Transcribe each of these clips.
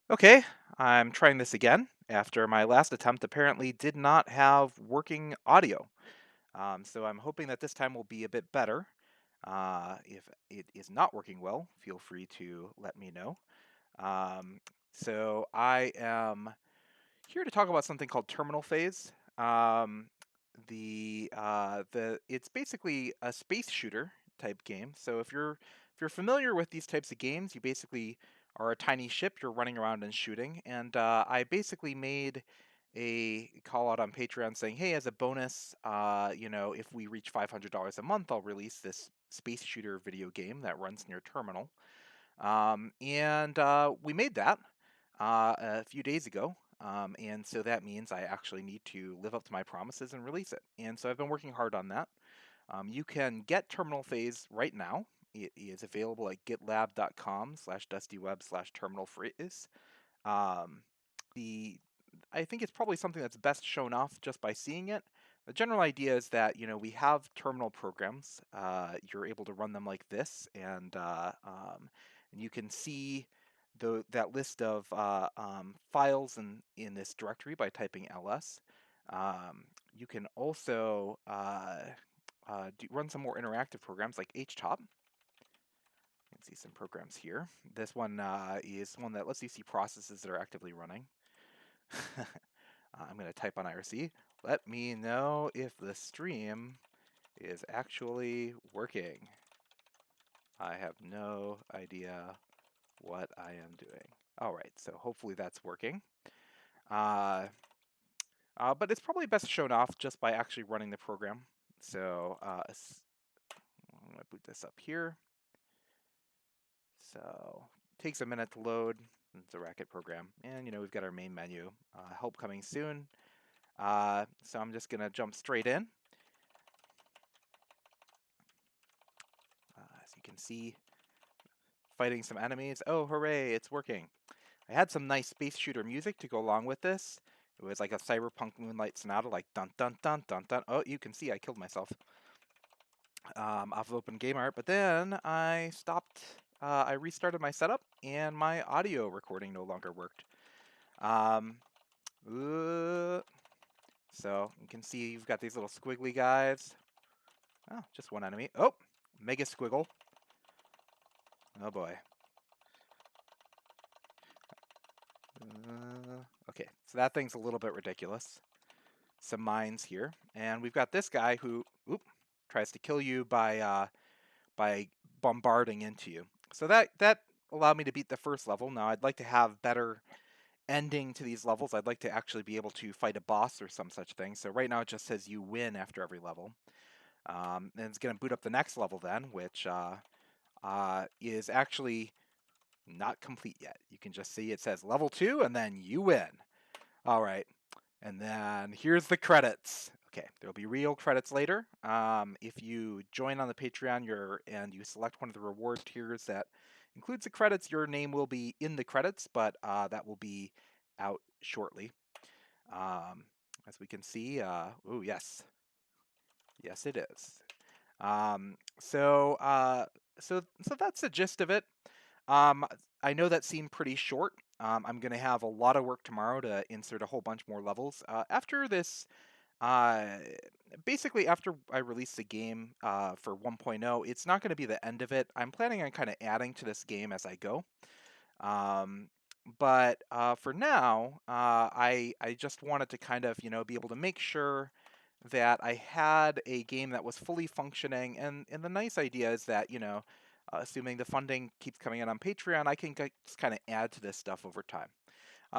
Okay, I'm trying this again after my last attempt apparently did not have working audio. So I'm hoping that this time will be a bit better. If it is not working well, feel free to let me know. Um, so I am here to talk about something called terminal phase. It's basically a space shooter type game. So if you're familiar with these types of games, you basically are a tiny ship you're running around and shooting. And I basically made a call out on Patreon saying, hey, as a bonus, if we reach $500 a month, I'll release this space shooter video game that runs near terminal. And we made that a few days ago. And so that means I actually need to live up to my promises and release it. And so I've been working hard on that. You can get Terminal Phase right now. It is available at gitlab.com/dustyweb/terminal phase. Um, the I think it's probably something that's best shown off just by seeing it. The general idea is that we have terminal programs. You're able to run them like this, and you can see that list of files in this directory by typing ls. You can also run some more interactive programs like htop. You can see some programs here. This one is one that lets you see processes that are actively running. I'm going to type on IRC. Let me know if the stream is actually working. I have no idea what I am doing. All right, so hopefully that's working. But it's probably best shown off just by actually running the program. So I'm going to boot this up here. So it takes a minute to load. It's a Racket program. And, we've got our main menu. Help coming soon. So I'm just going to jump straight in. As you can see, fighting some enemies. Oh, hooray, it's working. I had some nice space shooter music to go along with this. It was like a cyberpunk Moonlight Sonata, like dun dun dun dun dun. Oh, you can see I killed myself off of Open Game Art, but then I stopped. I restarted my setup, and my audio recording no longer worked. Um, so you can see you've got these little squiggly guys. Oh, just one enemy. Oh, mega squiggle. Oh boy. Okay, so that thing's a little bit ridiculous. Some mines here, and we've got this guy who tries to kill you by bombarding into you. So that allowed me to beat the first level. Now I'd like to have better ending to these levels. I'd like to actually be able to fight a boss or some such thing. So right now it just says you win after every level. And it's going to boot up the next level then, which is actually not complete yet. You can just see it says level 2 and then you win. All right. And then here's the credits. Okay, there'll be real credits later. If you join on the Patreon and you select one of the reward tiers that includes the credits, your name will be in the credits, but that will be out shortly. As we can see, oh yes, yes it is. So that's the gist of it. I know that seemed pretty short. I'm going to have a lot of work tomorrow to insert a whole bunch more levels. After this, uh, basically after I release the game for 1.0, it's not going to be the end of it. I'm planning on kind of adding to this game as I go. But for now, I just wanted to kind of be able to make sure that I had a game that was fully functioning, and the nice idea is that assuming the funding keeps coming in on Patreon, I can just kind of add to this stuff over time.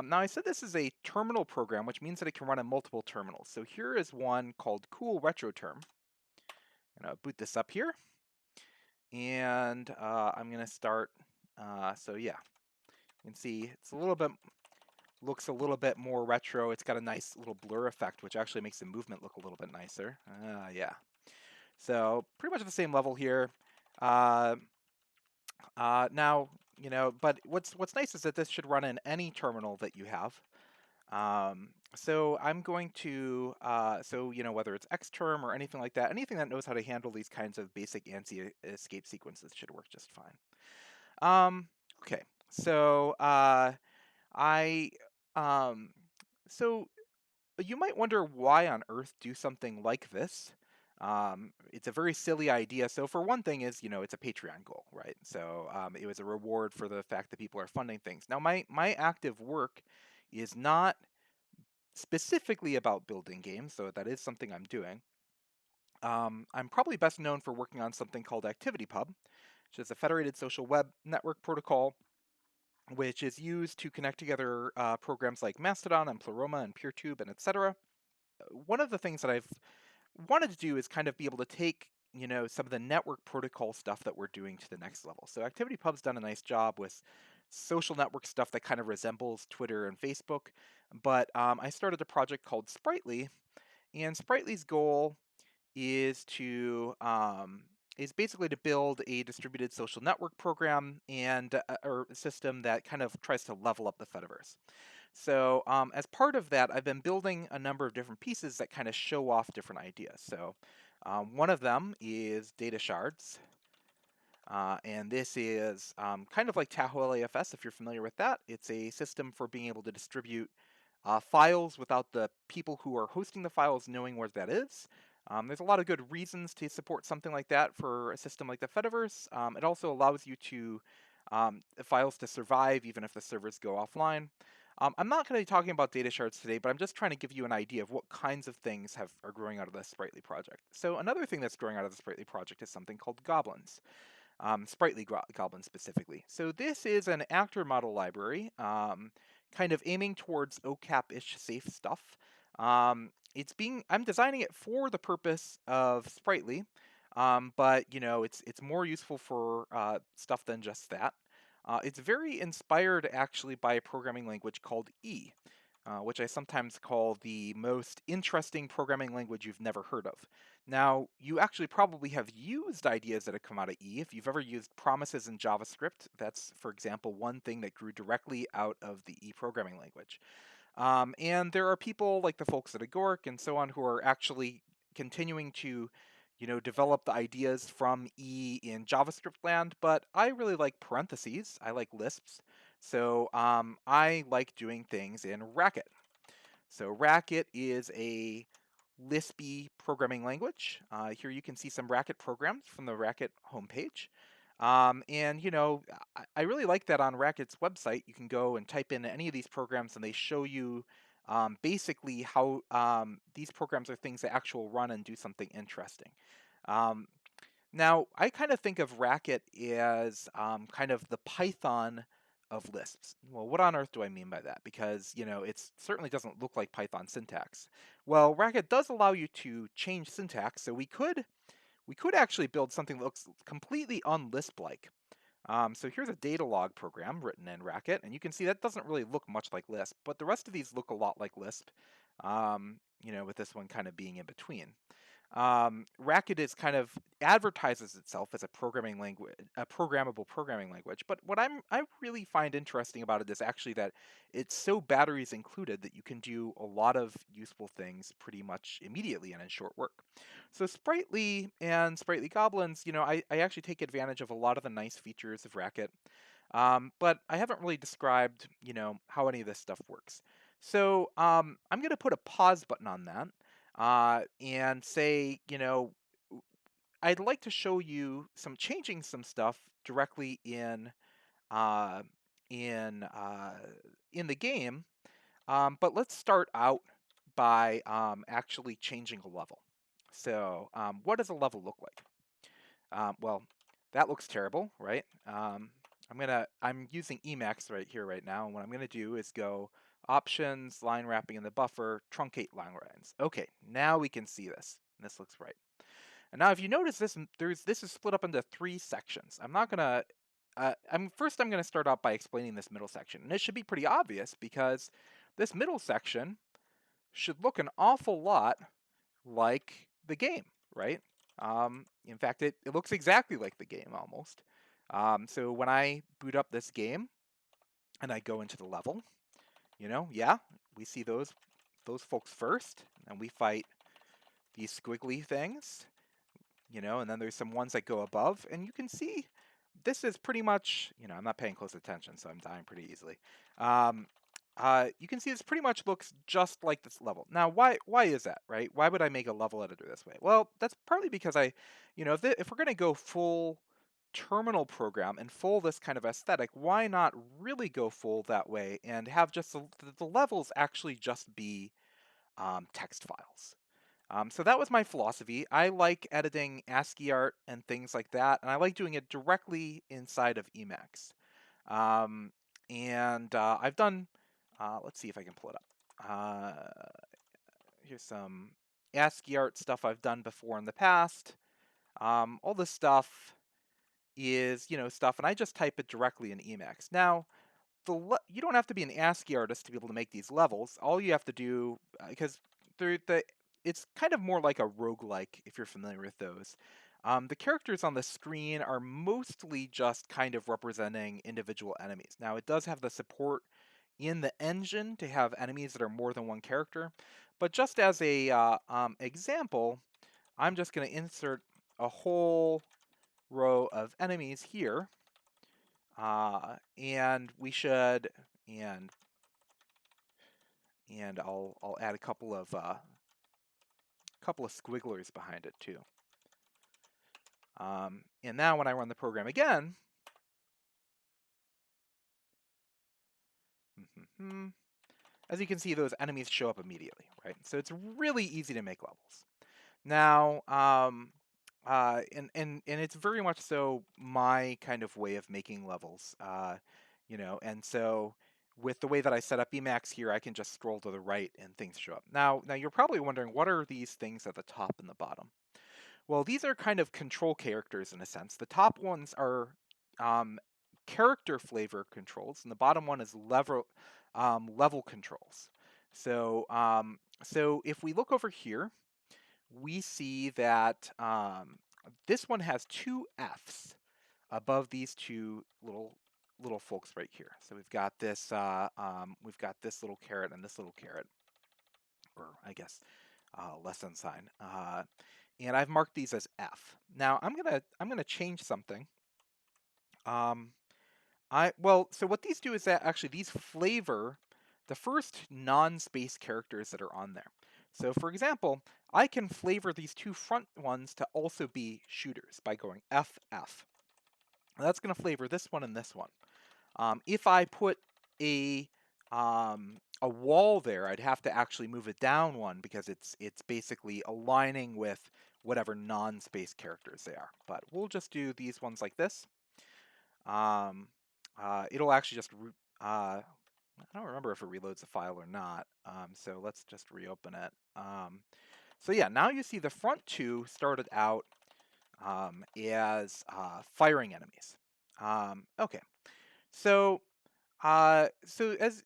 Now I said this is a terminal program, which means that it can run on multiple terminals. So here is one called Cool Retro Term. I'm gonna boot this up here, and I'm gonna start. So yeah, you can see it's looks a little bit more retro. It's got a nice little blur effect, which actually makes the movement look a little bit nicer. Yeah. So pretty much at the same level here. Uh, now, but what's nice is that this should run in any terminal that you have. So I'm going to, whether it's Xterm or anything like that, anything that knows how to handle these kinds of basic ANSI escape sequences should work just fine. Okay, so I um, so you might wonder why on earth do something like this. It's a very silly idea. So for one thing is, it's a Patreon goal, right? So it was a reward for the fact that people are funding things. Now my active work is not specifically about building games, so that is something I'm doing. I'm probably best known for working on something called ActivityPub, which is a federated social web network protocol, which is used to connect together programs like Mastodon and Pleroma and PeerTube and etc. One of the things that I've wanted to do is kind of be able to take some of the network protocol stuff that we're doing to the next level. So ActivityPub's done a nice job with social network stuff that kind of resembles Twitter and Facebook, but I started a project called Sprightly, and Sprightly's goal is to is basically to build a distributed social network program and or a system that kind of tries to level up the Fediverse. So as part of that, I've been building a number of different pieces that kind of show off different ideas. So one of them is data shards. And this is kind of like Tahoe LAFS, if you're familiar with that. It's a system for being able to distribute files without the people who are hosting the files knowing where that is. There's a lot of good reasons to support something like that for a system like the Fediverse. It also allows you to files to survive even if the servers go offline. I'm not going to be talking about data shards today, but I'm just trying to give you an idea of what kinds of things are growing out of the Sprightly project. So another thing that's growing out of the Sprightly project is something called goblins. Sprightly Goblin specifically. So this is an actor model library, kind of aiming towards OCAP-ish safe stuff. I'm designing it for the purpose of Sprightly, but it's more useful for stuff than just that. It's very inspired actually by a programming language called E, which I sometimes call the most interesting programming language you've never heard of. Now, you actually probably have used ideas that have come out of E. If you've ever used promises in JavaScript, that's, for example, one thing that grew directly out of the E programming language. And there are people like the folks at Agoric and so on who are actually continuing to, develop the ideas from E in JavaScript land, but I really like parentheses. I like Lisps. So I like doing things in Racket. So Racket is a Lispy programming language. Here you can see some Racket programs from the Racket homepage. And I really like that on Racket's website. You can go and type in any of these programs, and they show you basically how these programs are things that actually run and do something interesting. Um, Now, I kind of think of Racket as kind of the Python of Lisps. Well, what on earth do I mean by that? Because, it certainly doesn't look like Python syntax. Well, Racket does allow you to change syntax, so we could actually build something that looks completely un-Lisp-like. So here's a data log program written in Racket, and you can see that doesn't really look much like Lisp, but the rest of these look a lot like Lisp, with this one kind of being in between. Racket is kind of advertises itself as a programming language, a programmable programming language. But what I really find interesting about it is actually that it's so batteries included that you can do a lot of useful things pretty much immediately and in short work. So Sprightly and Sprightly Goblins, I actually take advantage of a lot of the nice features of Racket. But I haven't really described, how any of this stuff works. So I'm going to put a pause button on that and say, I'd like to show you some changing some stuff directly uh, in uh, in the game. But let's start out by actually changing a level. So, what does a level look like? Well, that looks terrible, right? I'm using Emacs right here right now, and what I'm gonna do is go options, line wrapping in the buffer, truncate line lines. Okay, now we can see this. This looks right. And now if you notice this, this is split up into three sections. I'm not gonna. I'm gonna start out by explaining this middle section, and it should be pretty obvious because this middle section should look an awful lot like the game, right? In fact, it looks exactly like the game almost. So when I boot up this game and I go into the level, yeah, we see those folks first, and we fight these squiggly things, and then there's some ones that go above, and you can see this is pretty much, I'm not paying close attention, so I'm dying pretty easily. Um, you can see this pretty much looks just like this level. Now, why is that, right? Why would I make a level editor this way? Well, that's partly because if we're going to go full terminal program and full this kind of aesthetic, why not really go full that way and have just the levels actually just be text files? So that was my philosophy. I like editing ASCII art and things like that, and I like doing it directly inside of Emacs. Um, and I've done, let's see if I can pull it up. Here's some ASCII art stuff I've done before in the past. All this stuff is, stuff, and I just type it directly in Emacs. Now, you don't have to be an ASCII artist to be able to make these levels. All you have to do, because it's kind of more like a roguelike, if you're familiar with those. The characters on the screen are mostly just kind of representing individual enemies. Now, it does have the support in the engine to have enemies that are more than one character, but just as a example, I'm just going to insert a whole row of enemies here, and we should, and I'll add a couple of squigglers behind it too. And now when I run the program again, as you can see, those enemies show up immediately, right? So it's really easy to make levels. Now, and it's very much so my kind of way of making levels, and so with the way that I set up Emacs here, I can just scroll to the right and things show up. Now you're probably wondering, what are these things at the top and the bottom? Well, these are kind of control characters in a sense. The top ones are um, character flavor controls, and the bottom one is level controls. So if we look over here, we see that this one has two Fs above these two little folks right here. So we've got this little caret and this little caret, or I guess less than sign. And I've marked these as F. Now I'm gonna change something. Um, so what these do is that actually these flavor the first non-space characters that are on there. So for example, I can flavor these two front ones to also be shooters by going FF. That's going to flavor this one and this one. If I put a wall there, I'd have to actually move it down one because it's basically aligning with whatever non-space characters they are. But we'll just do these ones like this. It'll actually just I don't remember if it reloads the file or not. So let's just reopen it. So yeah, now you see the front two started out as firing enemies. Okay, so uh, so as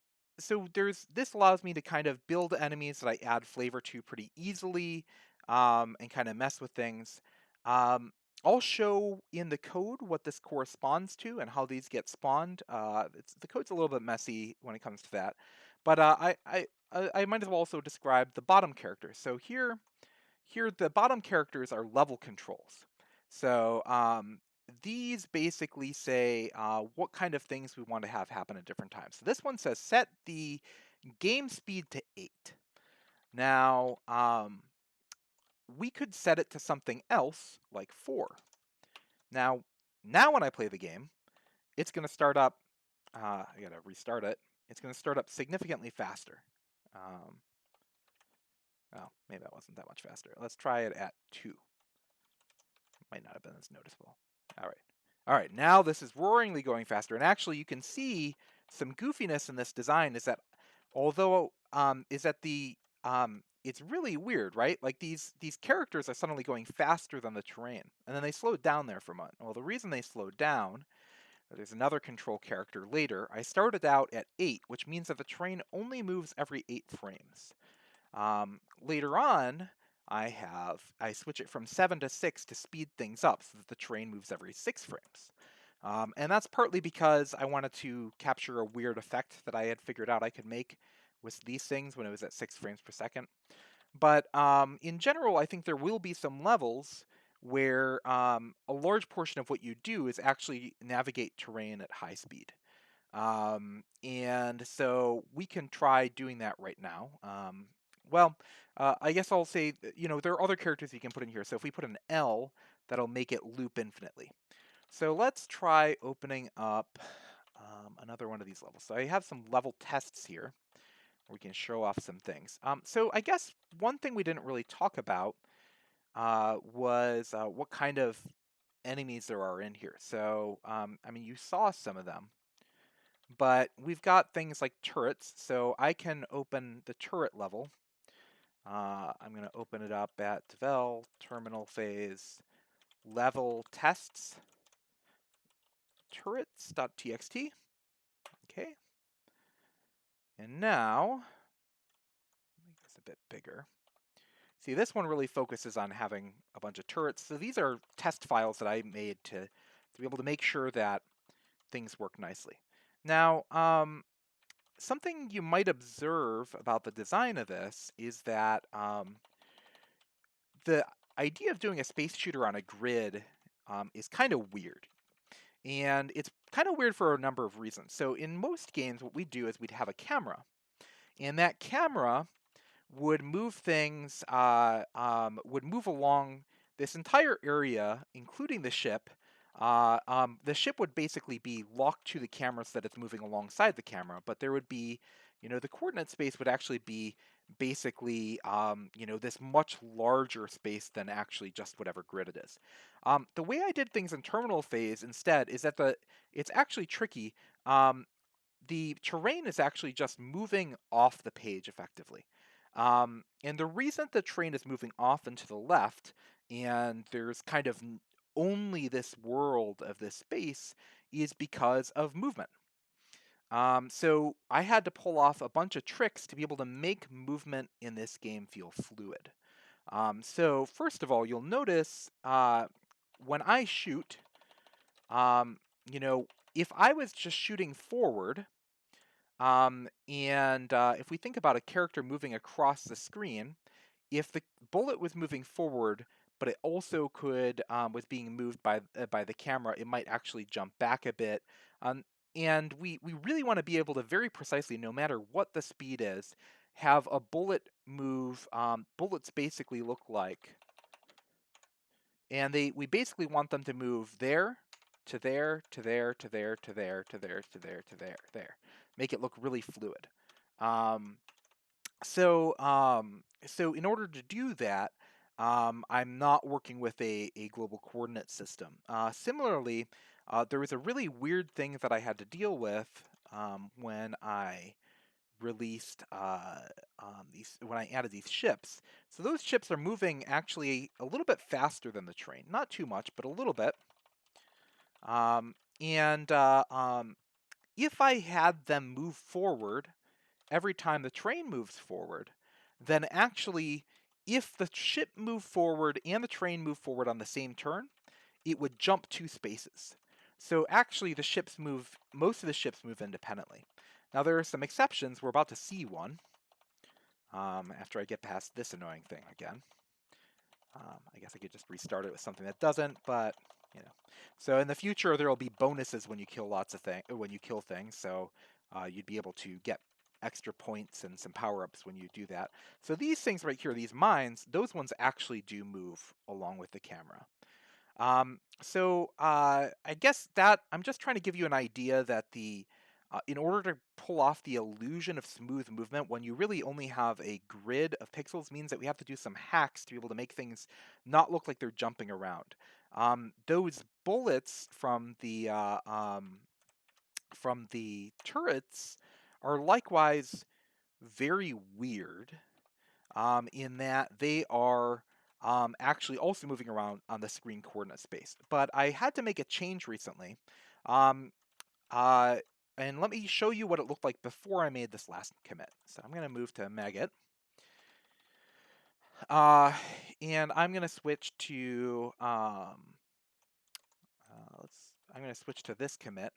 this allows me to kind of build enemies that I add flavor to pretty easily, and kind of mess with things. Um, I'll show in the code what this corresponds to and how these get spawned. The code's a little bit messy when it comes to that, but I might as well also describe the bottom characters. So here the bottom characters are level controls. So these basically say what kind of things we want to have happen at different times. So this one says set the game speed to 8. Now, we could set it to something else like 4. Now when I play the game, it's going to start up, I gotta restart it, it's going to start up significantly faster. Oh, maybe that wasn't that much faster. Let's try it at 2. Might not have been as noticeable. All right. All right, now this is roaringly going faster. And actually, you can see some goofiness in this design is that although it's really weird, right? Like these characters are suddenly going faster than the terrain. And then they slowed down there for a moment. Well, the reason they slowed down, there's another control character later. I started out at 8, which means that the terrain only moves every 8 frames. Later on, I switch it from 7 to 6 to speed things up so that the terrain moves every 6 frames. And that's partly because I wanted to capture a weird effect that I had figured out I could make with these things when it was at 6 frames per second. But in general, I think there will be some levels where a large portion of what you do is actually navigate terrain at high speed. And so we can try doing that right now. Well, I guess I'll say, there are other characters you can put in here. So if we put an L, that'll make it loop infinitely. So let's try opening up another one of these levels. So I have some level tests here where we can show off some things. So I guess one thing we didn't really talk about was what kind of enemies there are in here. So, I mean, you saw some of them, but we've got things like turrets. So I can open the turret level. I'm going to open it up at devel, terminal phase, level tests, turrets.txt. Okay. And now, make this a bit bigger. See, this one really focuses on having a bunch of turrets. So these are test files that I made to be able to make sure that things work nicely. Now, something you might observe about the design of this is that the idea of doing a space shooter on a grid is kind of weird. And it's kind of weird for a number of reasons. So in most games, what we do is we'd have a camera. And that camera would move things, would move along this entire area, including the ship. The ship would basically be locked to the camera so that it's moving alongside the camera, but there would be, the coordinate space would actually be basically, this much larger space than actually just whatever grid it is. The way I did things in terminal phase instead is that it's actually tricky. The terrain is actually just moving off the page effectively. And the reason the terrain is moving off and to the left, and there's kind of only this world of this space, is because of movement. So I had to pull off a bunch of tricks to be able to make movement in this game feel fluid. So first of all, you'll notice when I shoot, um, you know, if I was just shooting forward, and if we think about a character moving across the screen, if the bullet was moving forward, but it also could was being moved by the camera, it might actually jump back a bit. Um, and we really want to be able to very precisely, no matter what the speed is, have a bullet move. Bullets basically look like, and we basically want them to move there to there to there to there to there to there to there to there. Make it look really fluid. Um, so in order to do that, I'm not working with a global coordinate system. Similarly, there was a really weird thing that I had to deal with when I released when I added these ships. So those ships are moving actually a little bit faster than the train, not too much, but a little bit. And if I had them move forward every time the train moves forward, then actually, if the ship moved forward and the train moved forward on the same turn, it would jump 2 spaces. So actually, most of the ships move independently. Now, there are some exceptions. We're about to see one after I get past this annoying thing again. I guess I could just restart it with something that doesn't, but So in the future, there will be bonuses when you kill when you kill things. So you'd be able to get extra points and some power-ups when you do that. So these things right here, these mines, those ones actually do move along with the camera. I guess that I'm just trying to give you an idea that in order to pull off the illusion of smooth movement, when you really only have a grid of pixels, means that we have to do some hacks to be able to make things not look like they're jumping around. Those bullets from the turrets are likewise very weird in that they are actually also moving around on the screen coordinate space. But I had to make a change recently. Um, uh, and let me show you what it looked like before I made this last commit. So I'm going to move to Maggot. And I'm going to switch to, I'm going to switch to this commit.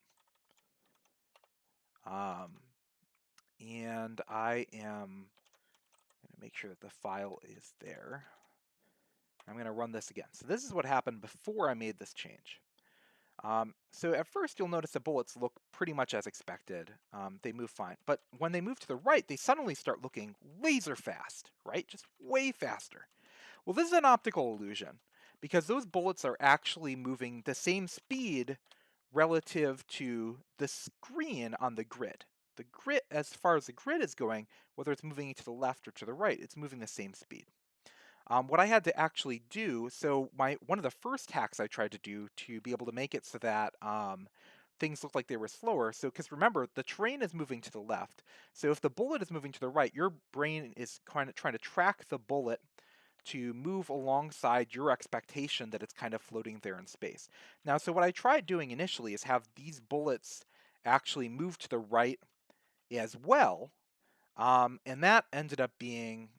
And I am going to make sure that the file is there. I'm going to run this again. So this is what happened before I made this change. So at first you'll notice the bullets look pretty much as expected. They move fine. But when they move to the right, they suddenly start looking laser fast, right? Just way faster. Well, this is an optical illusion because those bullets are actually moving the same speed relative to the screen on the grid. The grid, as far as the grid is going, whether it's moving to the left or to the right, it's moving the same speed. What I had to actually do, so one of the first hacks I tried to do to be able to make it so that things looked like they were slower. So, because remember, the train is moving to the left. So if the bullet is moving to the right, your brain is kind of trying to track the bullet to move alongside your expectation that it's kind of floating there in space. Now, so what I tried doing initially is have these bullets actually move to the right as well, and that ended up being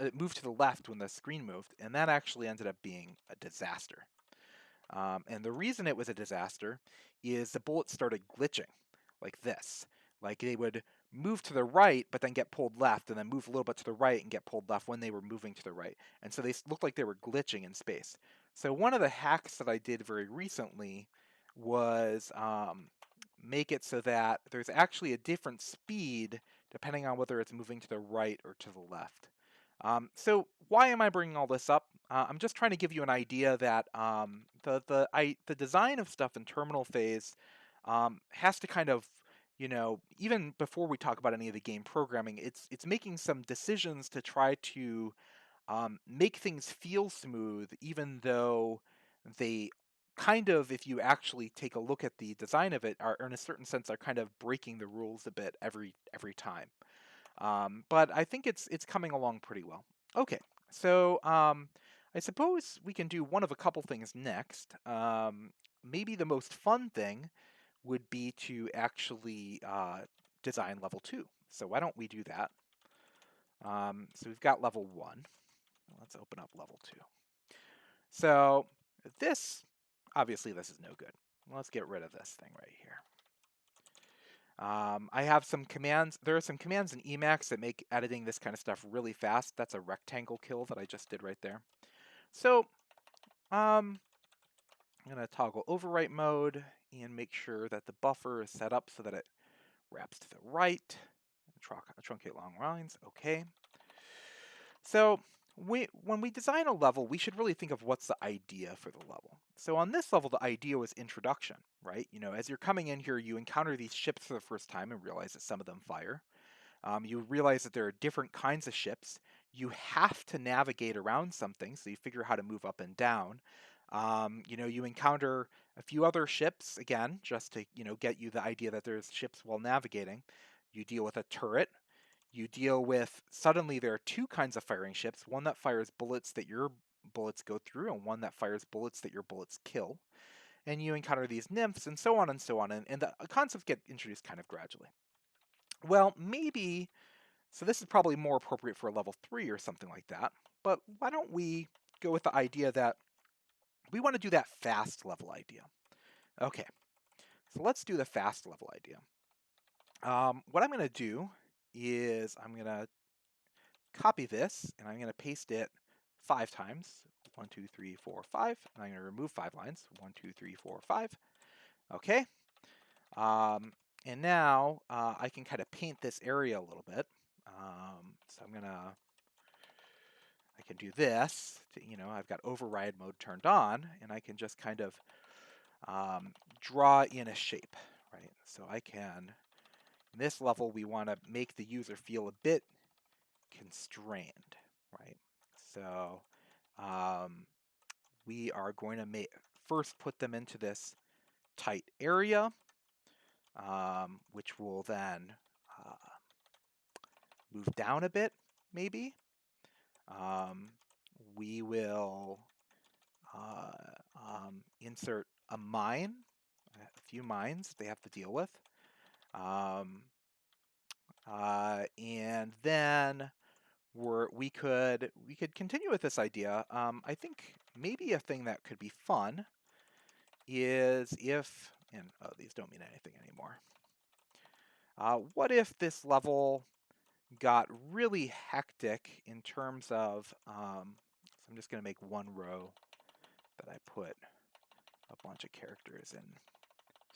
it moved to the left when the screen moved, and that actually ended up being a disaster. And the reason it was a disaster is the bullets started glitching like this. Like they would move to the right, but then get pulled left, and then move a little bit to the right and get pulled left when they were moving to the right. And so they looked like they were glitching in space. So one of the hacks that I did very recently was make it so that there's actually a different speed depending on whether it's moving to the right or to the left. So why am I bringing all this up? I'm just trying to give you an idea that the design of stuff in terminal phase has to kind of, even before we talk about any of the game programming, it's making some decisions to try to make things feel smooth, even though they kind of, if you actually take a look at the design of it, are in a certain sense are kind of breaking the rules a bit every time. But I think it's coming along pretty well. Okay, so I suppose we can do one of a couple things next. Maybe the most fun thing would be to actually design level 2. So why don't we do that? So we've got level 1. Let's open up level 2. So obviously this is no good. Let's get rid of this thing right here. I have some commands. There are some commands in Emacs that make editing this kind of stuff really fast. That's a rectangle kill that I just did right there. So I'm going to toggle overwrite mode and make sure that the buffer is set up so that it wraps to the right. Truncate long lines. Okay. So when we design a level, we should really think of what's the idea for the level. So on this level, the idea was introduction, right? As you're coming in here, you encounter these ships for the first time and realize that some of them fire. You realize that there are different kinds of ships. You have to navigate around something, so you figure out how to move up and down. You encounter a few other ships, again, just to, get you the idea that there's ships while navigating. You deal with a turret. You deal with, suddenly there are two kinds of firing ships, one that fires bullets that your bullets go through, and one that fires bullets that your bullets kill. And you encounter these nymphs, and so on and so on, and the concepts get introduced kind of gradually. Well, maybe, so this is probably more appropriate for a level 3 or something like that, but why don't we go with the idea that we want to do that fast level idea. Okay, so let's do the fast level idea. What I'm going to do is I'm going to copy this, and I'm going to paste it 5 times. 1, 2, 3, 4, 5. And I'm going to remove 5 lines. 1, 2, 3, 4, 5. Okay. And now I can kind of paint this area a little bit. So I can do this. I've got override mode turned on, and I can just kind of draw in a shape, right? So I can, in this level, we want to make the user feel a bit constrained, right? So we are going to first put them into this tight area, which will then move down a bit, maybe. We will insert a mine, a few mines they have to deal with. And then we could continue with this idea. I think maybe a thing that could be fun is if, and oh, these don't mean anything anymore. What if this level got really hectic in terms of, so I'm just going to make one row that I put a bunch of characters in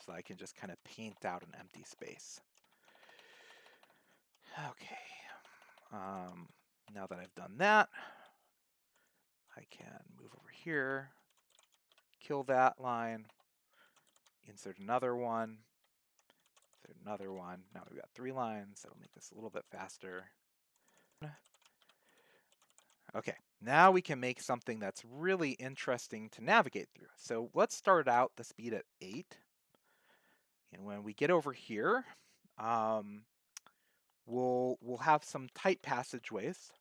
so I can just kind of paint out an empty space. Okay. Now that I've done that, I can move over here, kill that line, insert another one, insert another one. Now we've got 3 lines. That'll make this a little bit faster. Okay, now we can make something that's really interesting to navigate through. So let's start out the speed at 8. And when we get over here, we'll have some tight passageways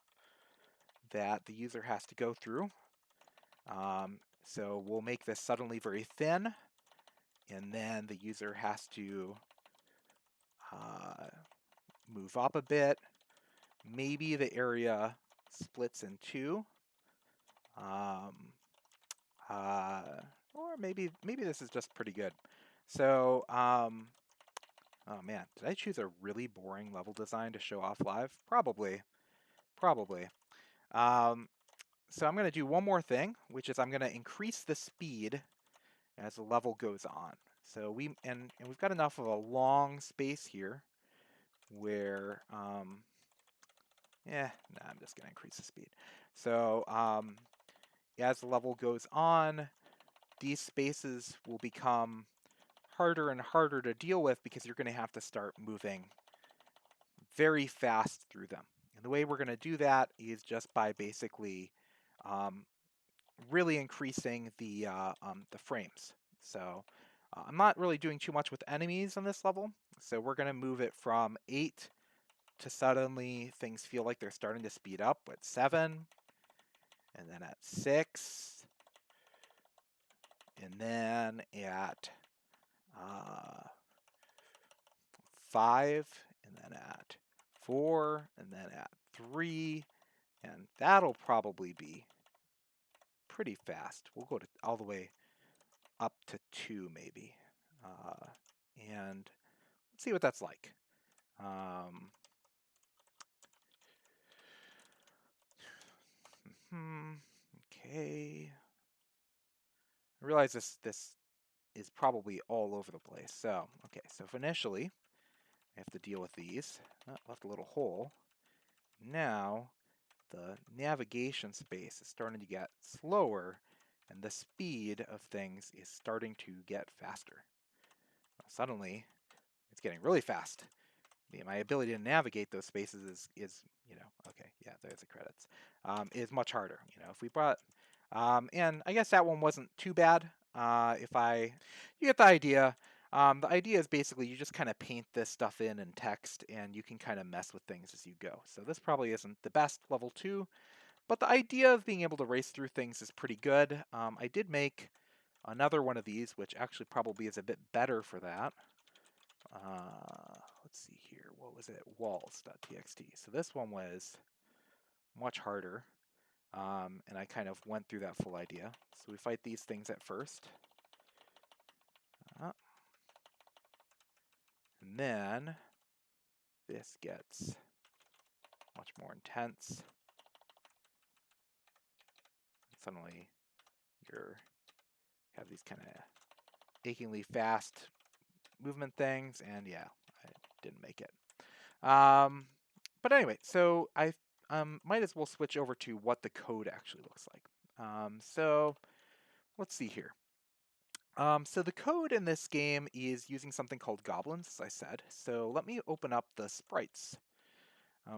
that the user has to go through. So we'll make this suddenly very thin, and then the user has to move up a bit. Maybe the area splits in 2. Or maybe this is just pretty good. So, oh man, did I choose a really boring level design to show off live? Probably. So I'm going to do one more thing, which is I'm going to increase the speed as the level goes on. So we've got enough of a long space here where, I'm just going to increase the speed. So as the level goes on, these spaces will become harder and harder to deal with because you're going to have to start moving very fast through them. And the way we're going to do that is just by basically really increasing the frames. So I'm not really doing too much with enemies on this level. So we're going to move it from 8 to suddenly things feel like they're starting to speed up at 7, and then at 6, and then at 5, and then at 4, and then at 3, and that'll probably be pretty fast. We'll go to all the way up to 2 maybe, and let's see what that's like. Okay. I realize this is probably all over the place. So, okay, so initially I have to deal with these. Oh, left a little hole. Now the navigation space is starting to get slower, and the speed of things is starting to get faster. Suddenly, it's getting really fast. My ability to navigate those spaces is okay, yeah, there's the credits, is much harder. If we brought, and I guess that one wasn't too bad. You get the idea. The idea is basically you just kind of paint this stuff in text, and you can kind of mess with things as you go. So this probably isn't the best level 2, but the idea of being able to race through things is pretty good. I did make another one of these, which actually probably is a bit better for that. Let's see here. What was it? Walls.txt. So this one was much harder. And I kind of went through that full idea. So we fight these things at first. And then this gets much more intense. Suddenly you have these kind of achingly fast movement things, and yeah, I didn't make it. But anyway, so I might as well switch over to what the code actually looks like. So let's see here. So the code in this game is using something called goblins, as I said. So let me open up the sprites.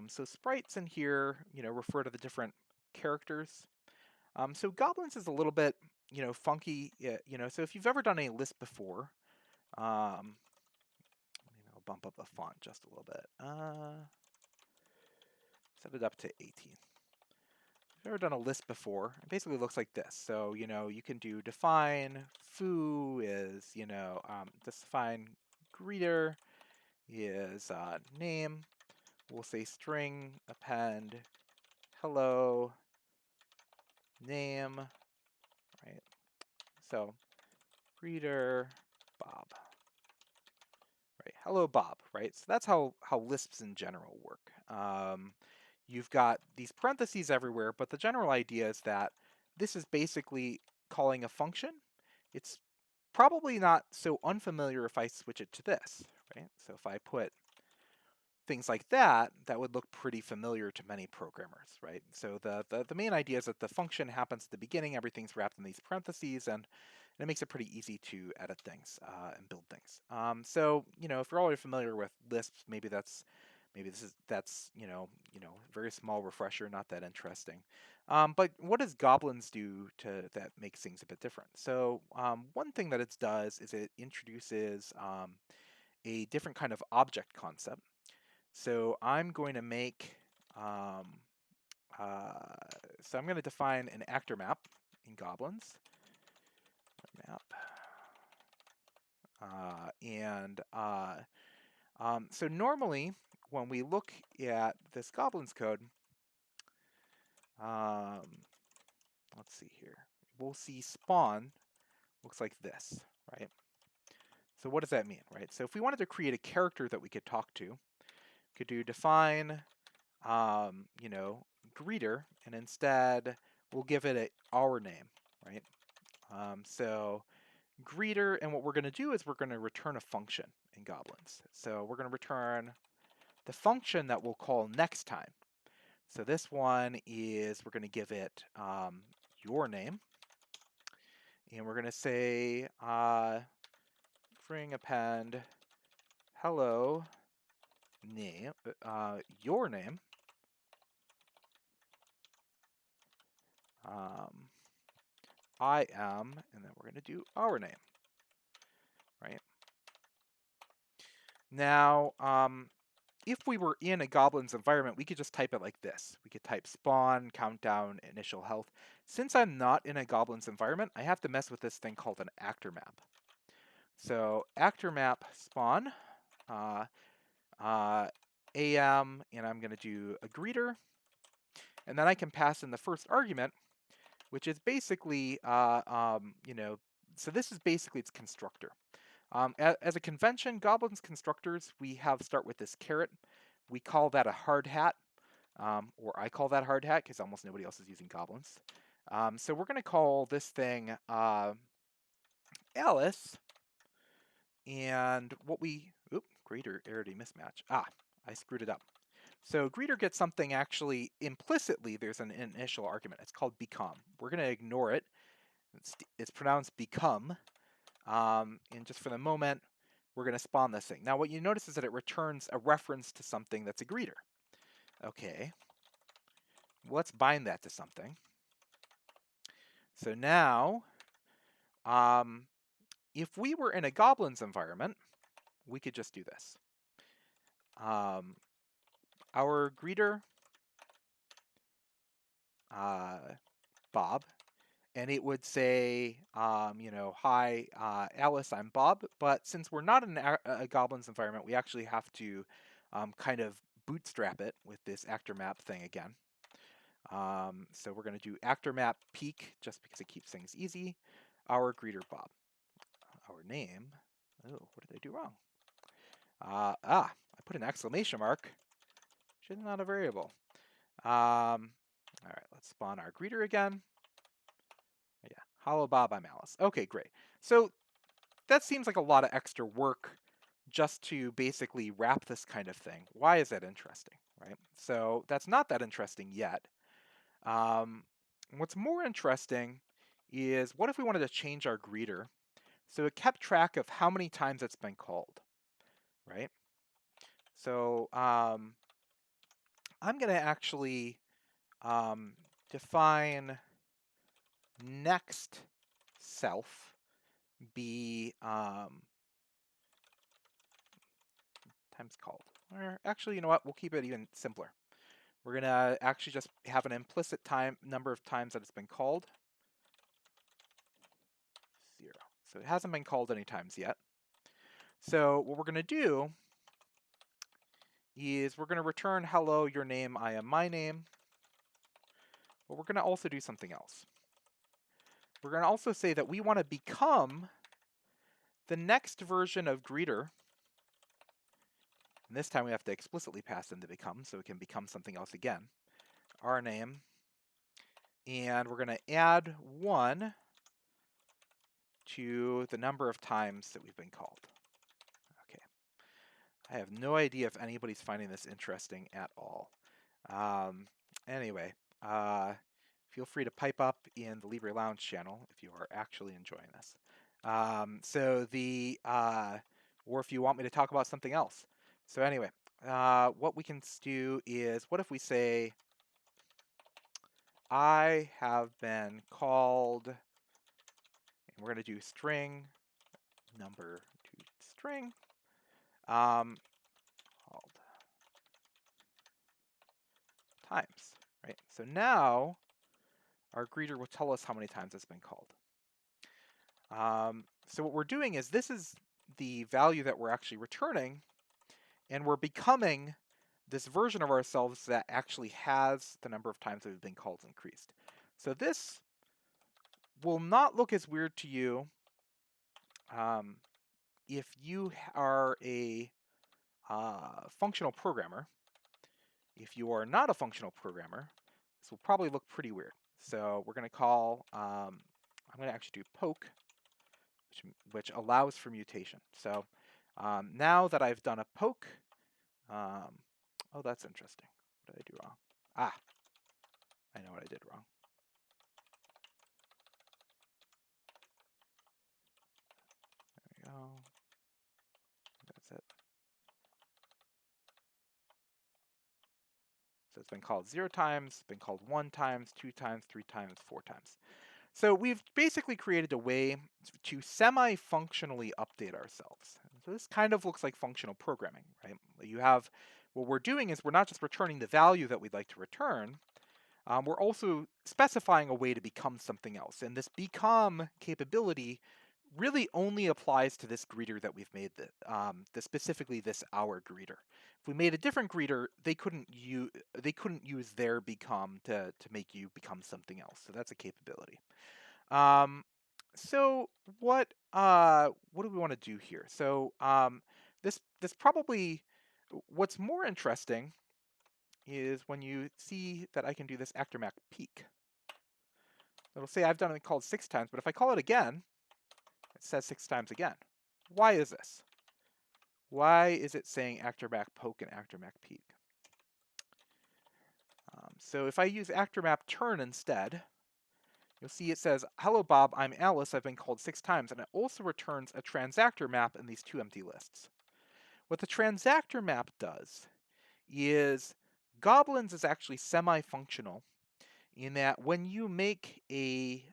So sprites in here, refer to the different characters. So goblins is a little bit, funky. So if you've ever done a list before, maybe I'll bump up the font just a little bit. Set it up to 18. If you've ever done a list before, it basically looks like this. So, you can do define foo is, define greeter is name. We'll say string append hello name, right? So greeter Bob, right? Hello Bob, right? So that's how lists in general work. You've got these parentheses everywhere, but the general idea is that this is basically calling a function. It's probably not so unfamiliar if I switch it to this, right? So if I put things like that, that would look pretty familiar to many programmers, right? So the main idea is that the function happens at the beginning, everything's wrapped in these parentheses, and it makes it pretty easy to edit things and build things. So if you're already familiar with Lisp, that's very small refresher, not that interesting. But what does goblins do to that makes things a bit different? So one thing that it does is it introduces a different kind of object concept. So I'm going to make, um, uh, so I'm going to define an actor map in goblins. Map. So normally when we look at this goblins code, let's see here, we'll see spawn looks like this, right? So what does that mean, right? So if we wanted to create a character that we could talk to, we could do define greeter, and instead we'll give it our name, right? So greeter, and what we're going to do is we're going to return a function in goblins. So we're going to return the function that we'll call next time. So this one is we're going to give it your name, and we're going to say string append hello name, your name. I am, and then we're going to do our name, right? Now, if we were in a goblin's environment, we could just type it like this. We could type spawn, countdown, initial health. Since I'm not in a goblin's environment, I have to mess with this thing called an actor map. So actor map spawn, AM, and I'm going to do a greeter. And then I can pass in the first argument, which is basically, so this is basically its constructor. As a convention, goblins constructors, we have start with this caret. We call that a hard hat, or I call that hard hat because almost nobody else is using goblins. So we're going to call this thing Alice, and greeter arity mismatch. I screwed it up. So greeter gets something actually implicitly. There's an initial argument. It's called become. We're going to ignore it. It's pronounced become. And just for the moment, we're going to spawn this thing. Now, what you notice is that it returns a reference to something that's a greeter. Okay. Let's bind that to something. So now, if we were in a goblin's environment, we could just do this. Our greeter, Bob, and it would say, hi, Alice, I'm Bob. But since we're not in a goblin's environment, we actually have to kind of bootstrap it with this actor map thing again. So we're going to do actor map peak just because it keeps things easy. Our greeter Bob. Our name. Oh, what did I do wrong? I put an exclamation mark. Which is not a variable. All right, let's spawn our greeter again. Yeah, hello Bob, I'm Alice. Okay, great. So that seems like a lot of extra work just to basically wrap this kind of thing. Why is that interesting, right? So that's not that interesting yet. What's more interesting is what if we wanted to change our greeter so it kept track of how many times it's been called, right? So I'm going to actually define next self be times called. Or actually, you know what? We'll keep it even simpler. We're going to actually just have an implicit number of times that it's been called. 0. So it hasn't been called any times yet. So what we're going to do is we're going to return hello, your name, I am my name. But we're going to also do something else. We're going to also say that we want to become the next version of greeter. And this time we have to explicitly pass in the become, so it can become something else again. Our name. And we're going to add 1 to the number of times that we've been called. Okay. I have no idea if anybody's finding this interesting at all. Anyway, feel free to pipe up in the Libre Lounge channel if you are actually enjoying this. Or if you want me to talk about something else. So anyway, what we can do is, what if we say, I have been called, and we're going to do string number to string, called times, right? So now our greeter will tell us how many times it's been called. So what we're doing is, this is the value that we're actually returning, and we're becoming this version of ourselves that actually has the number of times that we've been called increased. So this will not look as weird to you if you are a functional programmer. If you are not a functional programmer, this will probably look pretty weird. So we're going to call, I'm going to actually do poke, which allows for mutation. So now that I've done a poke, oh, that's interesting. What did I do wrong? Ah, I know what I did wrong. There we go. That's it. So it's been called 0 times, been called 1 times, 2 times, 3 times, 4 times. So we've basically created a way to semi-functionally update ourselves. So this kind of looks like functional programming, right? You have, what we're doing is, we're not just returning the value that we'd like to return, we're also specifying a way to become something else. And this become capability really only applies to this greeter that we've made, specifically this our greeter. If we made a different greeter, they couldn't use their become to make you become something else. So that's a capability. So what do we want to do here? So this probably, what's more interesting is when you see that I can do this actor peak. It'll say I've done it called 6 times, but if I call it again, it says 6 times again. Why is this? Why is it saying actor poke and actor peak? So if I use actor turn instead, you'll see it says, hello Bob, I'm Alice, I've been called 6 times, and it also returns a transactor map in these 2 empty lists. What the transactor map does is, Goblins is actually semi-functional in that when you make these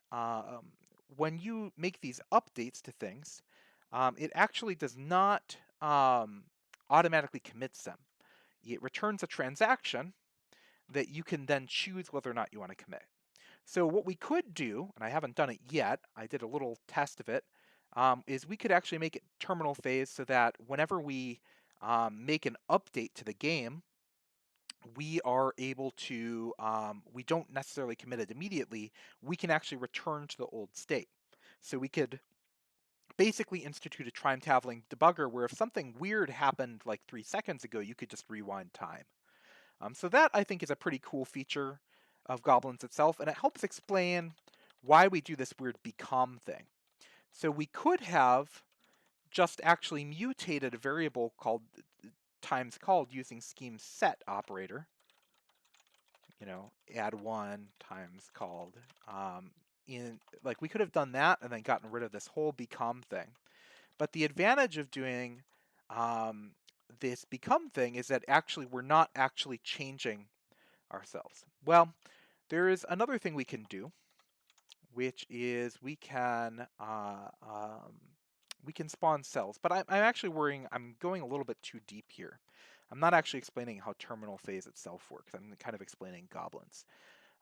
updates to things, it actually does not automatically commits them. It returns a transaction that you can then choose whether or not you want to commit. So what we could do, and I haven't done it yet, I did a little test of it, is we could actually make it terminal phase so that whenever we make an update to the game, we are able to, we don't necessarily commit it immediately, we can actually return to the old state. So we could basically institute a time-traveling debugger where if something weird happened like 3 seconds ago, you could just rewind time. So that, I think, is a pretty cool feature of Goblins itself, and it helps explain why we do this weird become thing. So we could have just actually mutated a variable called times called using scheme set operator. Add 1 times called. We could have done that and then gotten rid of this whole become thing. But the advantage of doing this become thing is that actually we're not actually changing ourselves. Well, there is another thing we can do, which is we can spawn cells. But I'm actually worrying, I'm going a little bit too deep here. I'm not actually explaining how terminal phase itself works. I'm kind of explaining goblins.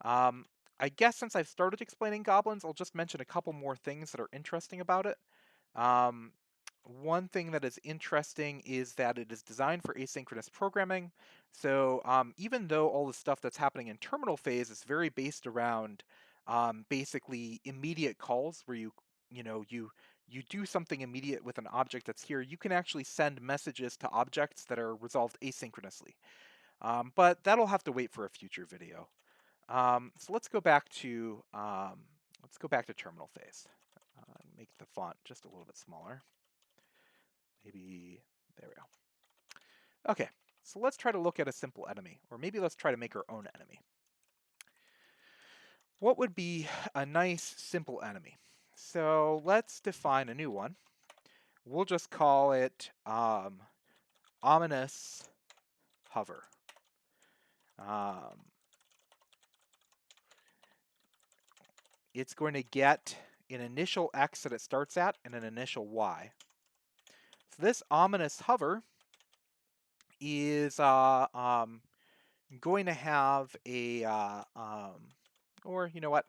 I guess since I've started explaining goblins, I'll just mention a couple more things that are interesting about it. One thing that is interesting is that it is designed for asynchronous programming. So even though all the stuff that's happening in terminal phase is very based around basically immediate calls, where you do something immediate with an object that's here, you can actually send messages to objects that are resolved asynchronously. But that'll have to wait for a future video. So let's go back to terminal phase. make the font just a little bit smaller. Maybe, there we go. Okay, so let's try to look at a simple enemy, or maybe let's try to make our own enemy. What would be a nice, simple enemy? So let's define a new one. We'll just call it ominous hover. It's going to get an initial X that it starts at and an initial Y. So this ominous hover is going to have a, or you know what,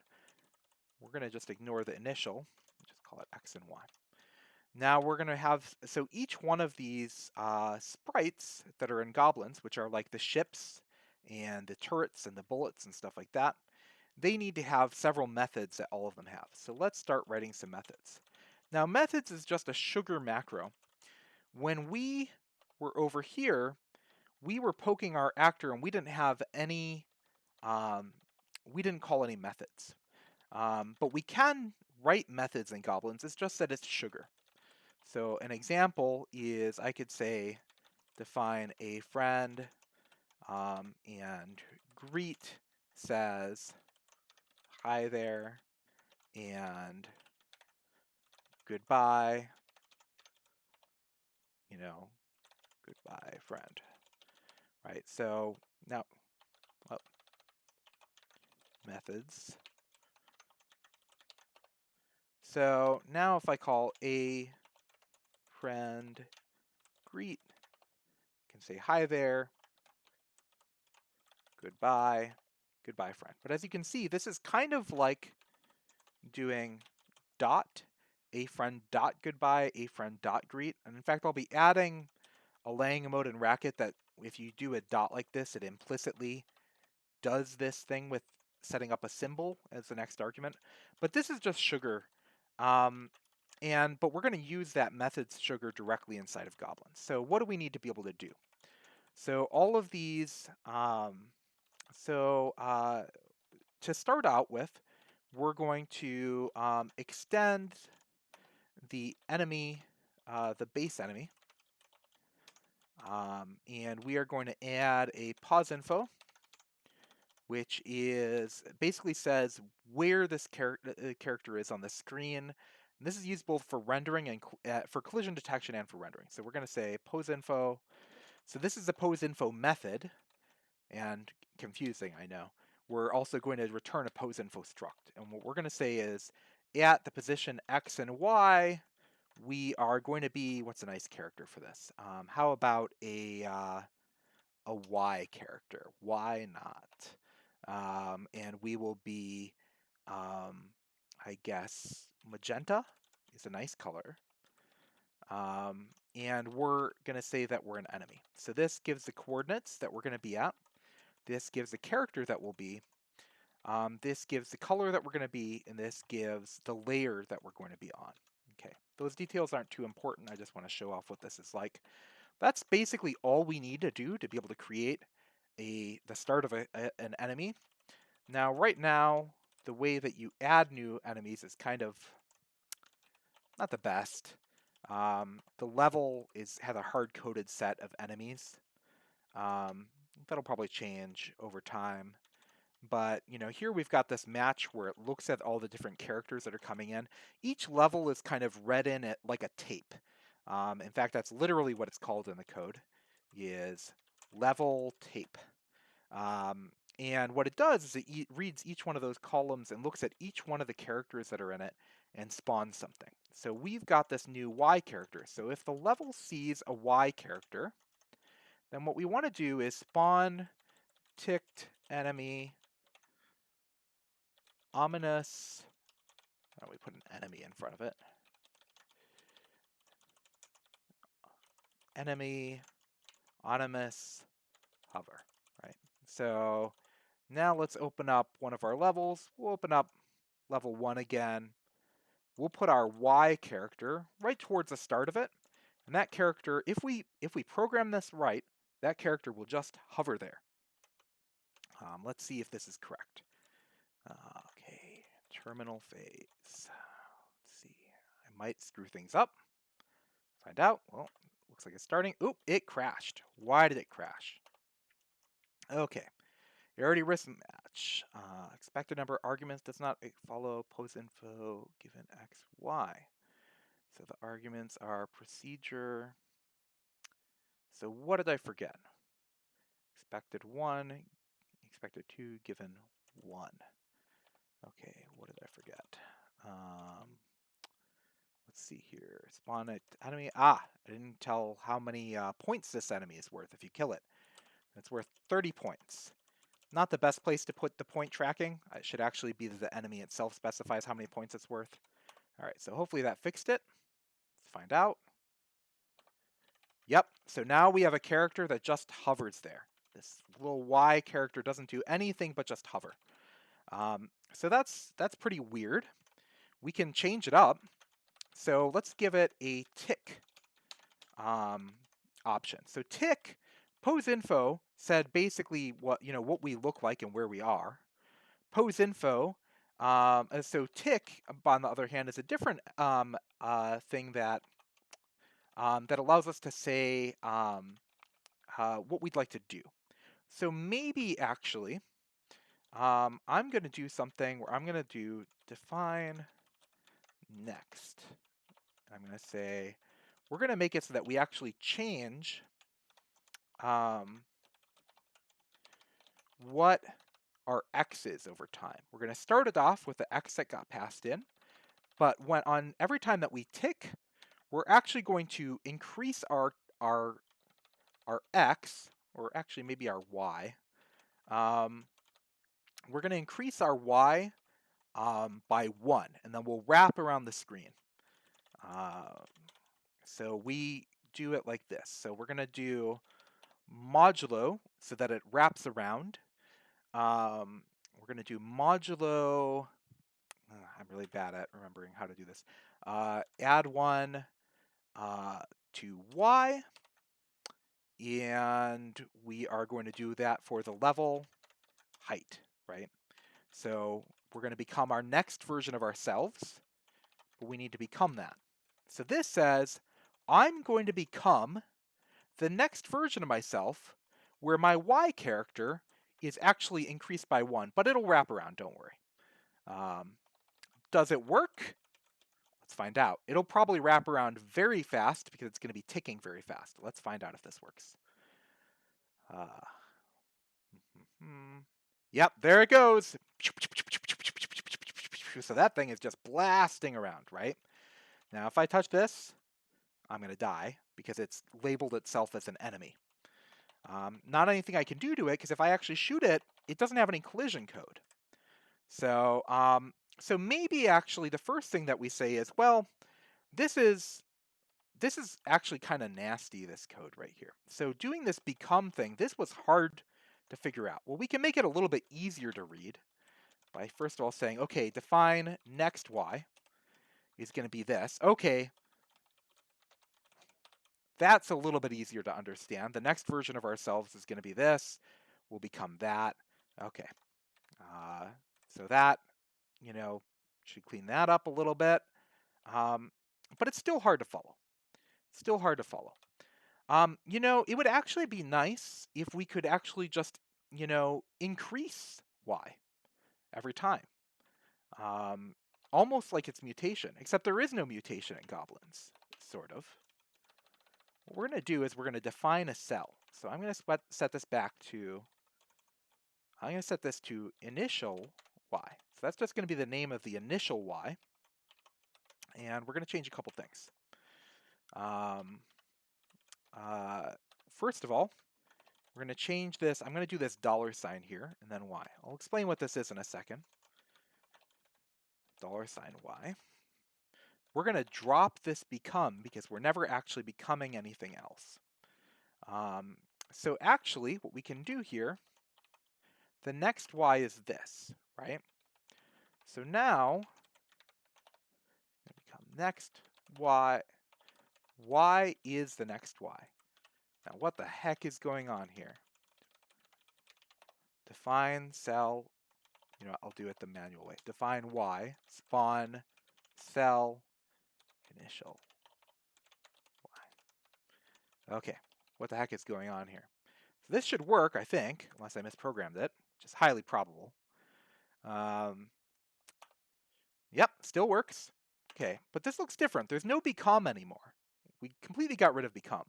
we're going to just ignore the initial, just call it X and Y. Now we're going to have, so each one of these sprites that are in goblins, which are like the ships and the turrets and the bullets and stuff like that, they need to have several methods that all of them have. So let's start writing some methods. Now methods is just a sugar macro. When we were over here, we were poking our actor and we didn't have any, we didn't call any methods. But we can write methods in goblins, it's just that it's sugar. So an example is I could say define a friend and greet says hi there and goodbye, you know, goodbye friend, right? So now, oh, methods. So now if I call a friend greet, I can say hi there, goodbye, goodbye friend. But as you can see, this is kind of like doing dot, a friend dot goodbye, a friend dot greet. And in fact, I'll be adding a laying mode in Racket that if you do a dot like this, it implicitly does this thing with setting up a symbol as the next argument. But this is just sugar. But we're going to use that method's sugar directly inside of goblins. So what do we need to be able to do? So all of these, to start out with, we're going to extend the enemy, the base enemy, and we are going to add a pause info, which is basically says where this character is on the screen. And this is used both for rendering and for collision detection and for rendering. So we're going to say pose info. So this is the pose info method, and confusing, I know. We're also going to return a pose info struct. And what we're going to say is at the position X and Y, we are going to be, what's a nice character for this? How about a Y character? Why not? And we will be, I guess, magenta is a nice color. And we're going to say that we're an enemy. So this gives the coordinates that we're going to be at. This gives the character that we'll be. This gives the color that we're going to be, and this gives the layer that we're going to be on. Okay, those details aren't too important. I just want to show off what this is like. That's basically all we need to do to be able to create the start of an enemy. Now, right now, the way that you add new enemies is kind of not the best. The level has a hard-coded set of enemies. That'll probably change over time. But, you know, here we've got this match where it looks at all the different characters that are coming in. Each level is kind of read in it like a tape. In fact, that's literally what it's called in the code, is level tape. And what it does is it reads each one of those columns and looks at each one of the characters that are in it and spawns something. So we've got this new Y character. So if the level sees a Y character, then what we want to do is spawn ticked enemy ominous, oh, we put an enemy in front of it. Enemy ominous hover, right? So now let's open up one of our levels. We'll open up level 1 again. We'll put our Y character right towards the start of it. And that character, if we program this right, that character will just hover there. Let's see if this is correct. Okay, terminal phase. Let's see. It might screw things up. Find out. Well, looks like it's starting. Oop, it crashed. Why did it crash? Okay. You already risked match. Expected number of arguments does not follow post info given x, y. So the arguments are procedure. So what did I forget? Expected 1, expected 2 given 1. Okay, what did I forget? Let's see here. Spawn an enemy. I didn't tell how many points this enemy is worth if you kill it. It's worth 30 points. Not the best place to put the point tracking. It should actually be that the enemy itself specifies how many points it's worth. All right, so hopefully that fixed it. Let's find out. Yep, so now we have a character that just hovers there. This little Y character doesn't do anything but just hover. So that's pretty weird. We can change it up. So let's give it a tick option. So tick pose info said basically what we look like and where we are. Pose info. So tick, on the other hand, is a different thing that that allows us to say what we'd like to do. So maybe actually, I'm going to do something where I'm going to do define next. I'm going to say we're going to make it so that we actually change what our x is over time. We're going to start it off with the x that got passed in, but every time that we tick, we're actually going to increase our x, or actually maybe our y. We're going to increase our y by 1, and then we'll wrap around the screen. So we do it like this. So we're going to do modulo so that it wraps around. We're going to do modulo. I'm really bad at remembering how to do this. Add 1 to y. And we are going to do that for the level height, right? So we're going to become our next version of ourselves, but we need to become that. So this says, I'm going to become the next version of myself where my Y character is actually increased by 1, but it'll wrap around, don't worry. Does it work? Let's find out. It'll probably wrap around very fast because it's going to be ticking very fast. Let's find out if this works. Yep, there it goes. So that thing is just blasting around, right? Now, if I touch this, I'm going to die because it's labeled itself as an enemy. Not anything I can do to it, because if I actually shoot it, it doesn't have any collision code. So, so maybe actually the first thing that we say is, well, this is actually kind of nasty, this code right here. So doing this become thing, this was hard to figure out. Well, we can make it a little bit easier to read by first of all saying, okay, define next y is going to be this. Okay, that's a little bit easier to understand. The next version of ourselves is going to be this. We'll become that. Okay. So that, should clean that up a little bit. But it's still hard to follow. Still hard to follow. It would actually be nice if we could actually just, increase y every time. Almost like it's mutation, except there is no mutation in goblins, sort of. What we're going to do is we're going to define a cell. So I'm going to set this back to, I'm going to set this to initial y. So that's just going to be the name of the initial y. And we're going to change a couple things. First of all, we're going to change this. I'm going to do this $sign here, and then y. I'll explain what this is in a second. $sign y. We're going to drop this become because we're never actually becoming anything else. So actually, what we can do here, the next y is this, right? So now, become next y. Y is the next y. Now, what the heck is going on here? Define cell. I'll do it the manual way. Define y, spawn cell, initial y. Okay, what the heck is going on here? So this should work, I think, unless I misprogrammed it, which is highly probable. Yep, still works. Okay, but this looks different. There's no become anymore. We completely got rid of become.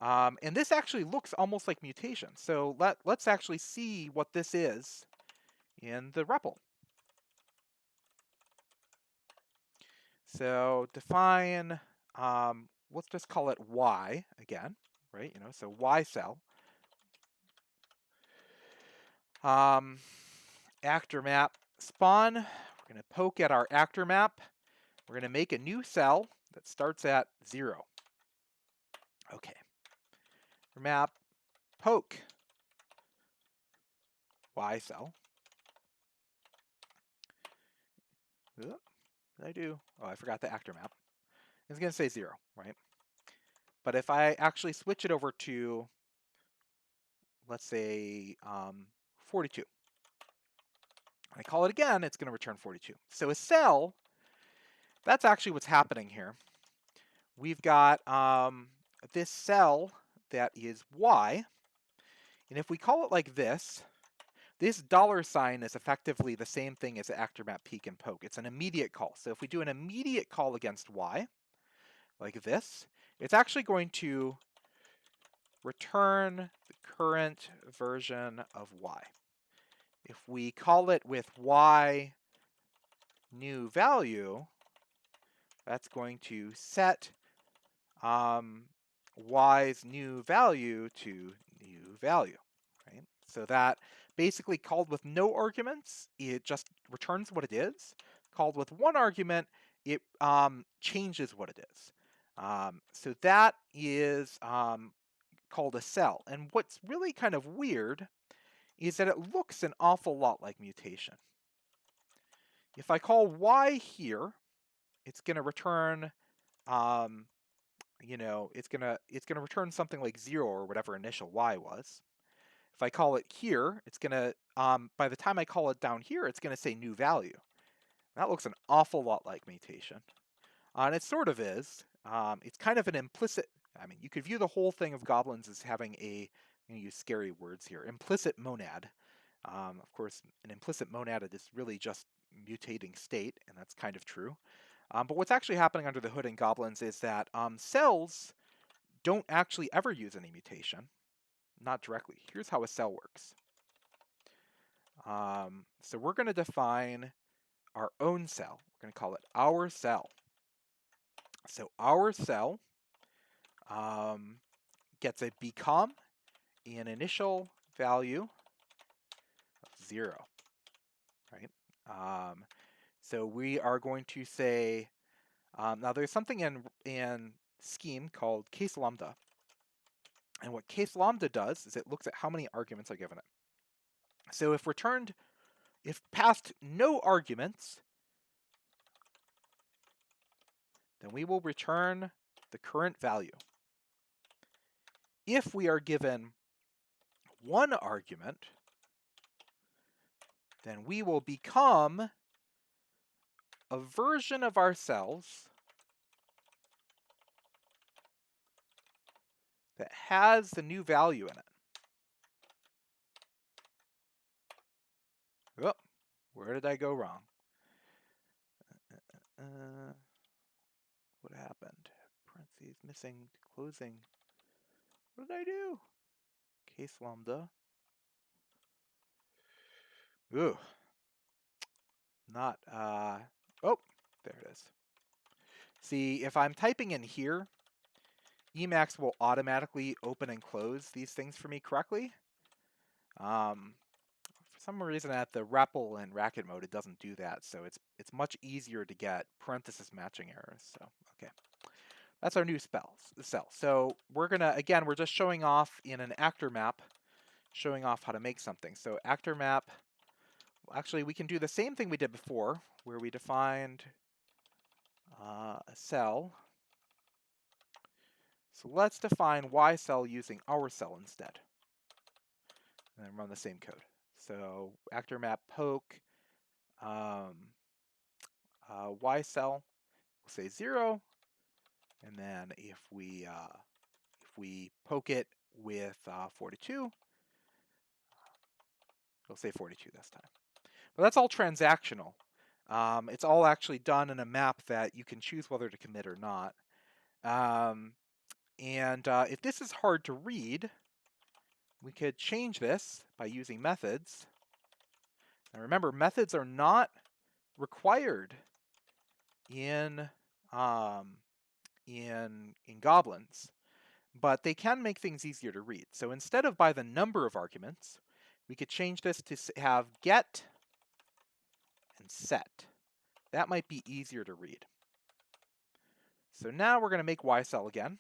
And this actually looks almost like mutation. So let's actually see what this is in the REPL. So define, let's just call it Y again, right? So Y cell. Actor map spawn. We're going to poke at our actor map. We're going to make a new cell that starts at 0. Okay. Map poke Y cell. What did I do? Oh, I forgot the actor map. It's going to say 0, right? But if I actually switch it over to, let's say, 42, I call it again, it's going to return 42. So a cell, that's actually what's happening here. We've got this cell that is Y, and if we call it like this $sign is effectively the same thing as actor map peek and poke. It's an immediate call. So if we do an immediate call against Y, like this, it's actually going to return the current version of Y. If we call it with Y new value, that's going to set Y's new value to new value, right? So that basically called with no arguments, it just returns what it is. Called with one argument, it changes what it is. So that is called a cell. And what's really kind of weird is that it looks an awful lot like mutation. If I call Y here, it's going to return, it's gonna return something like 0 or whatever initial Y was. If I call it here, it's gonna, by the time I call it down here, it's gonna say new value. That looks an awful lot like mutation. And it sort of is. It's kind of an implicit, you could view the whole thing of goblins as having a, I'm gonna use scary words here, implicit monad. Of course, an implicit monad is really just mutating state, and that's kind of true. But what's actually happening under the hood in goblins is that cells don't actually ever use any mutation, not directly. Here's how a cell works. So we're going to define our own cell. We're going to call it our cell. So our cell gets a become an initial value of 0, right? So we are going to say, now there's something in Scheme called case lambda. And what case lambda does is it looks at how many arguments are given it. So if passed no arguments, then we will return the current value. If we are given one argument, then we will become a version of ourselves that has the new value in it. Oh, where did I go wrong? What happened? Parentheses missing, closing. What did I do? Case lambda. Ooh. Not, oh, there it is. See, if I'm typing in here, Emacs will automatically open and close these things for me correctly. For some reason at the REPL and racket mode, it doesn't do that, so it's much easier to get parenthesis matching errors. So, okay. That's our new cell. So we're gonna, again, we're just showing off in an actor map, showing off how to make something. So actor map, well, actually we can do the same thing we did before, where we defined a cell. So let's define Y cell using our cell instead. And then run the same code. So actor map poke Y cell. we'll say 0, and then if we poke it with 42, we'll say 42 this time. But that's all transactional. It's all actually done in a map that you can choose whether to commit or not. And if this is hard to read, we could change this by using methods. Now remember, methods are not required in Goblins, but they can make things easier to read. So instead of by the number of arguments, we could change this to have get and set. That might be easier to read. So now we're going to make YCell again.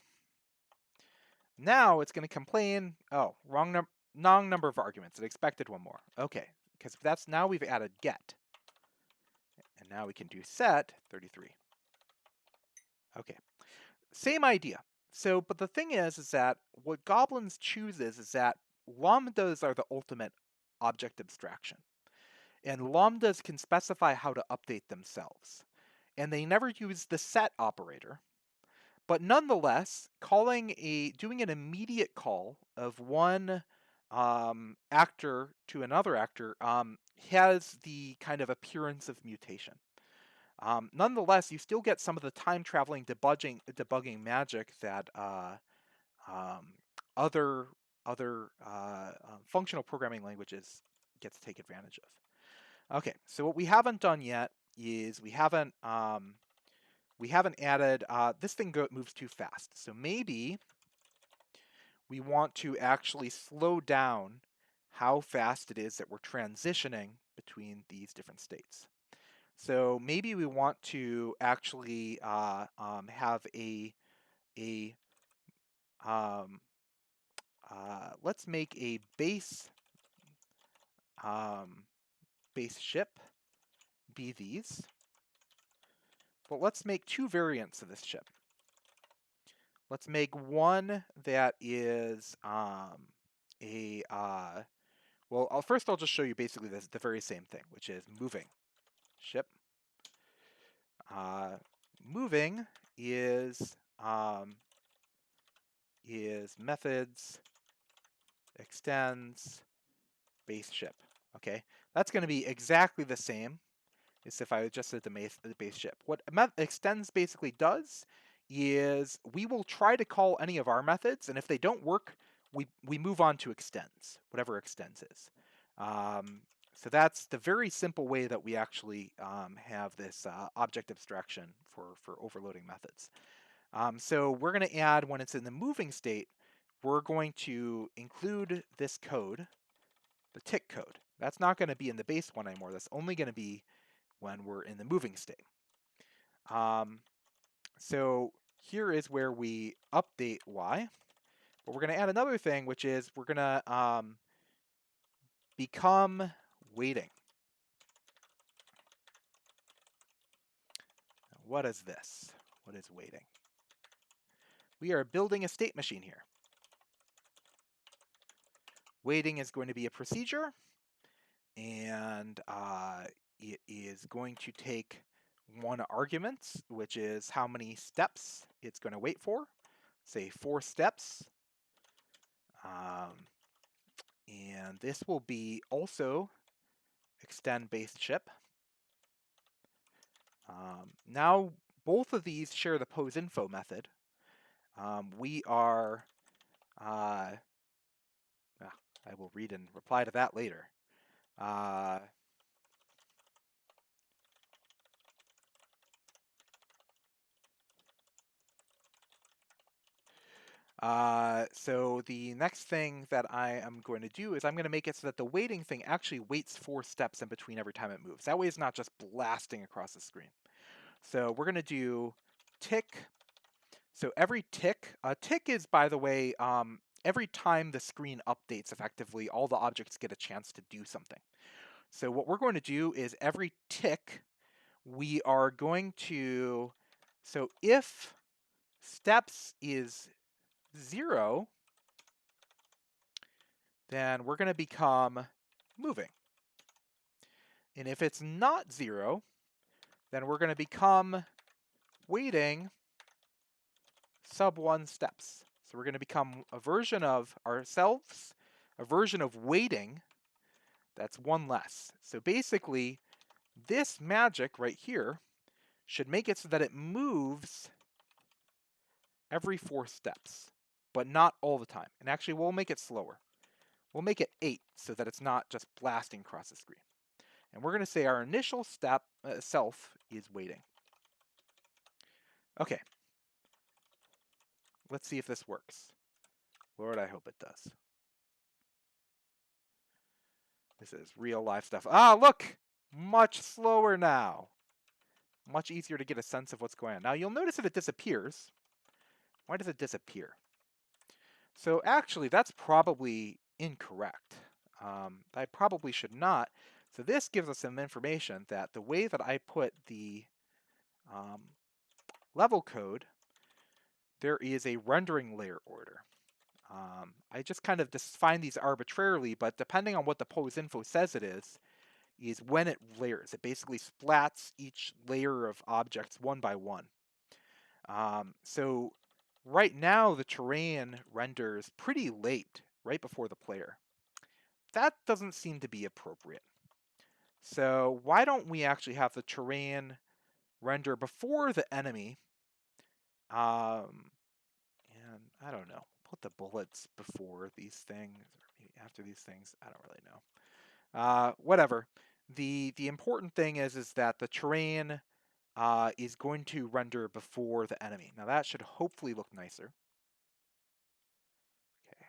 Now it's going to complain, oh, wrong number of arguments. It expected one more. Okay, because that's now we've added get. And now we can do set 33. Okay, same idea. So, but the thing is that what Goblins chooses is that lambdas are the ultimate object abstraction. And lambdas can specify how to update themselves. And they never use the set operator. But nonetheless, doing an immediate call of one actor to another actor has the kind of appearance of mutation. Nonetheless, you still get some of the time-traveling debugging magic that other functional programming languages get to take advantage of. Okay, so what we haven't done yet is we haven't added, this thing moves too fast. So maybe we want to actually slow down how fast it is that we're transitioning between these different states. So maybe we want to actually have let's make a base ship be these. But let's make two variants of this ship. Let's make one that is first I'll just show you basically the very same thing, which is moving ship. Moving is methods extends base ship. Okay, that's going to be exactly the same as if I just did the base ship. What extends basically does is we will try to call any of our methods, and if they don't work, we move on to extends, whatever extends is. So that's the very simple way that we actually have this object abstraction for overloading methods. So we're going to add, when it's in the moving state, we're going to include this code, the tick code. That's not going to be in the base one anymore. That's only going to be when we're in the moving state. So here is where we update y. But we're going to add another thing, which is we're going to become waiting. What is this? What is waiting? We are building a state machine here. Waiting is going to be a procedure, and it is going to take one argument, which is how many steps it's going to wait for. Say 4 steps. And this will be also extend base ship. Now both of these share the poseInfo method. We are, I will read and reply to that later. So the next thing that I am going to do is I'm going to make it so that the waiting thing actually waits 4 steps in between every time it moves. That way it's not just blasting across the screen. So we're going to do tick. So every tick, a tick is, by the way, every time the screen updates effectively, all the objects get a chance to do something. So what we're going to do is every tick, we are going to, so if steps is 0, then we're going to become moving. And if it's not 0, then we're going to become waiting sub 1 steps. So we're going to become a version of ourselves, a version of waiting that's one less. So basically, this magic right here should make it so that it moves every 4 steps, but not all the time. And actually, we'll make it slower. We'll make it 8 so that it's not just blasting across the screen. And we're going to say our initial step self is waiting. Okay. Let's see if this works. Lord, I hope it does. This is real life stuff. Ah, look! Much slower now. Much easier to get a sense of what's going on. Now, you'll notice that it disappears. Why does it disappear? So actually, that's probably incorrect. I probably should not. So this gives us some information that the way that I put the level code, there is a rendering layer order. I just kind of define these arbitrarily, but depending on what the pose info says it is when it layers. It basically splats each layer of objects one by one. So right now the terrain renders pretty late, right before the player. That doesn't seem to be appropriate. So why don't we actually have the terrain render before the enemy? And I don't know, put the bullets before these things, or maybe after these things. I don't really know. Whatever. The important thing is that the terrain is going to render before the enemy. Now that should hopefully look nicer. Okay.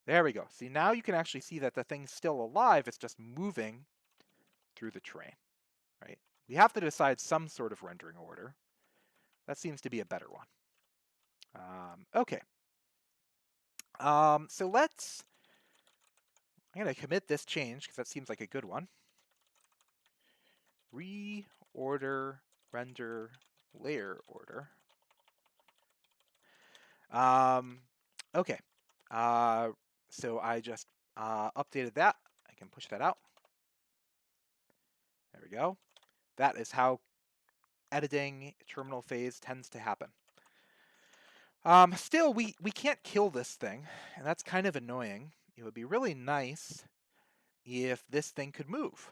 There we go. See, now you can actually see that the thing's still alive. It's just moving through the terrain, right? We have to decide some sort of rendering order. That seems to be a better one. Okay. So I'm going to commit this change because that seems like a good one. Reorder render layer order. Okay. So I just updated that. I can push that out. There we go. That is how editing terminal phase tends to happen. Still, we can't kill this thing, and that's kind of annoying. It would be really nice if this thing could move.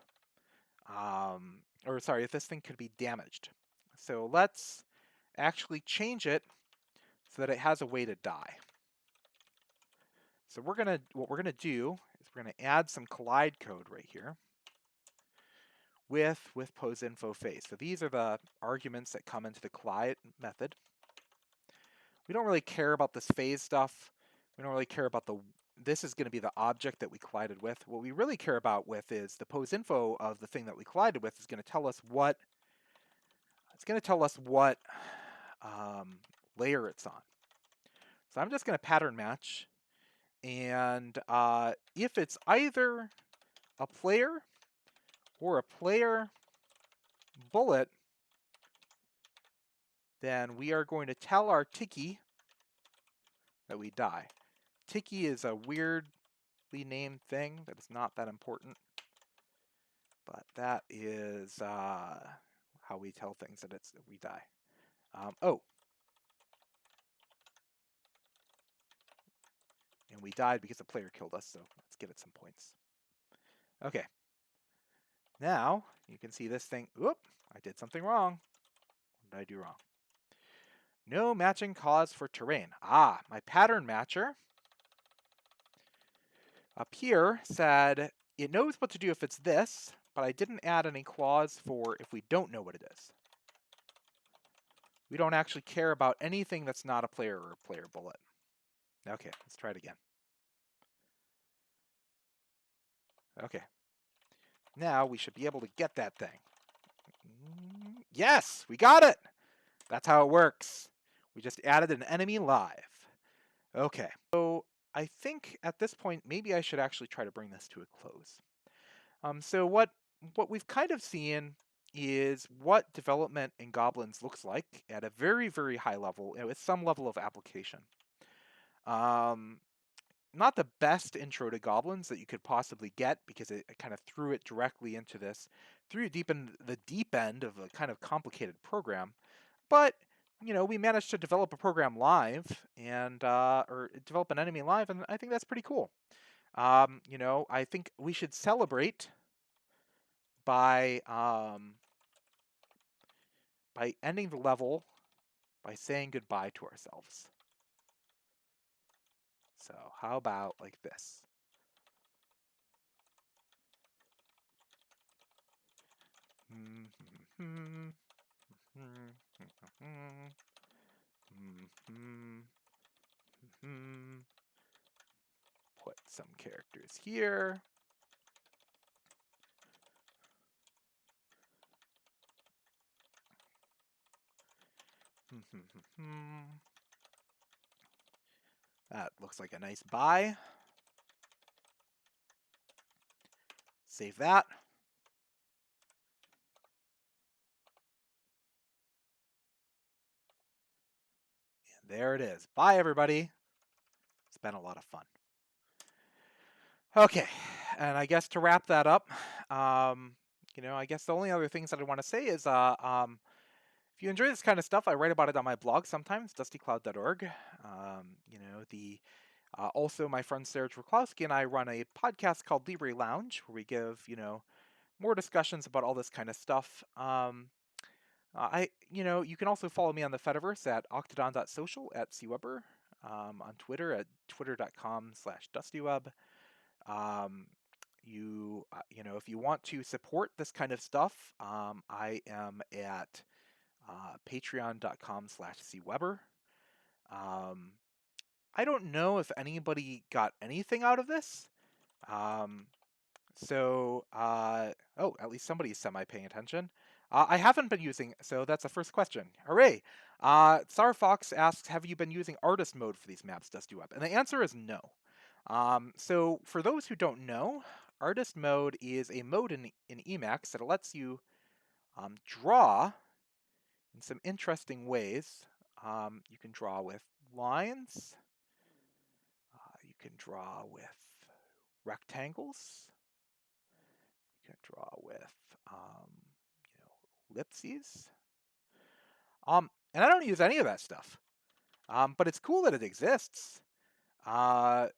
Or sorry, if this thing could be damaged. So let's actually change it so that it has a way to die. So what we're gonna do is we're gonna add some collide code right here with pose info phase. So these are the arguments that come into the collide method. We don't really care about this phase stuff. We don't really care about this is going to be the object that we collided with. What we really care about with is the pose info of the thing that we collided with is going to tell us what layer it's on. So I'm just going to pattern match, and if it's either a player or a player bullet, then we are going to tell our Tiki that we die. Tiki is a weirdly named thing that is not that important, but that is how we tell things that we die. And we died because the player killed us, so let's give it some points. Okay. Now, you can see this thing. Oop, I did something wrong. What did I do wrong? No matching cause for terrain. Ah, my pattern matcher up here said it knows what to do if it's this, but I didn't add any clause for if we don't know what it is. We don't actually care about anything that's not a player or a player bullet. Okay, let's try it again. Okay. Now we should be able to get that thing. Yes, we got it! That's how it works. We just added an enemy live. Okay, so I think at this point, maybe I should actually try to bring this to a close. So what we've kind of seen is what development in Goblins looks like at a very, very high level, with some level of application. not the best intro to goblins that you could possibly get, because it kind of threw it directly into this, threw you deep in the deep end of a kind of complicated program. But we managed to develop a program live, and or develop an enemy live, and I think that's pretty cool. I think we should celebrate by ending the level by saying goodbye to ourselves. So how about like this? Put some characters here. That looks like a nice buy. Save that. And there it is. Bye, everybody. It's been a lot of fun. Okay, and I guess to wrap that up, I guess the only other things that I want to say is, if you enjoy this kind of stuff, I write about it on my blog sometimes, dustycloud.org. Also, my friend Serge Ruklowski and I run a podcast called Libre Lounge, where we give, more discussions about all this kind of stuff. You can also follow me on the Fediverse at octodon.social, at cwebber, on Twitter at twitter.com/dustyweb. If you want to support this kind of stuff, I am at patreon.com/cwebber. I don't know if anybody got anything out of this. At least somebody's semi-paying attention. I haven't been using, so that's the first question. Hooray! Star Fox asks, have you been using artist mode for these maps, DustyWeb? And the answer is no. So for those who don't know, artist mode is a mode in Emacs that lets you draw in some interesting ways. You can draw with lines. You can draw with rectangles. You can draw with ellipses. And I don't use any of that stuff. But it's cool that it exists. I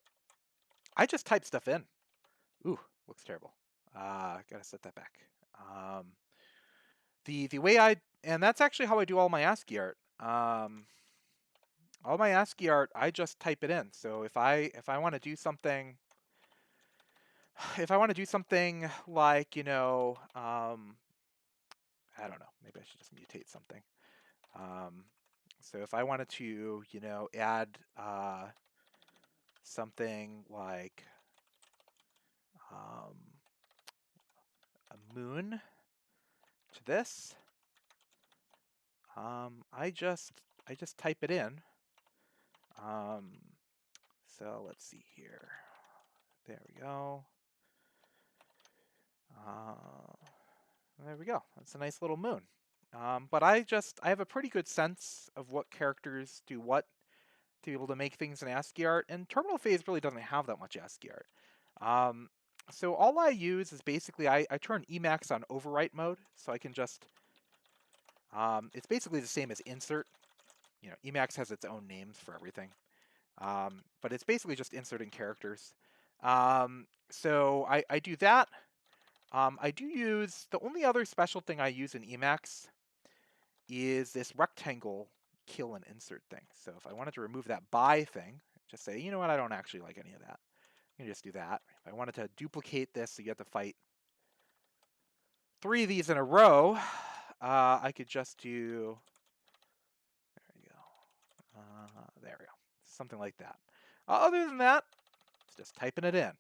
just type stuff in. Ooh, looks terrible. Gotta set that back. The way and that's actually how I do all my ASCII art. All my ASCII art, I just type it in. So if I want to do something, like, I don't know, maybe I should just mutate something. So if I wanted to, add something like a moon to this, I just type it in. So let's see here. There we go. There we go. That's a nice little moon. But I have a pretty good sense of what characters do what to be able to make things in ASCII art, and Terminal Phase really doesn't have that much ASCII art. So all I use is basically I turn Emacs on overwrite mode, so I can just, it's basically the same as insert. Emacs has its own names for everything. But it's basically just inserting characters. So I do that. I do use, the only other special thing I use in Emacs is this rectangle kill and insert thing. So if I wanted to remove that by thing, just say, you know what, I don't actually like any of that. You can just do that. If I wanted to duplicate this, so you have to fight 3 of these in a row, I could just do, there we go. There we go. Something like that. Other than that, it's just typing it in.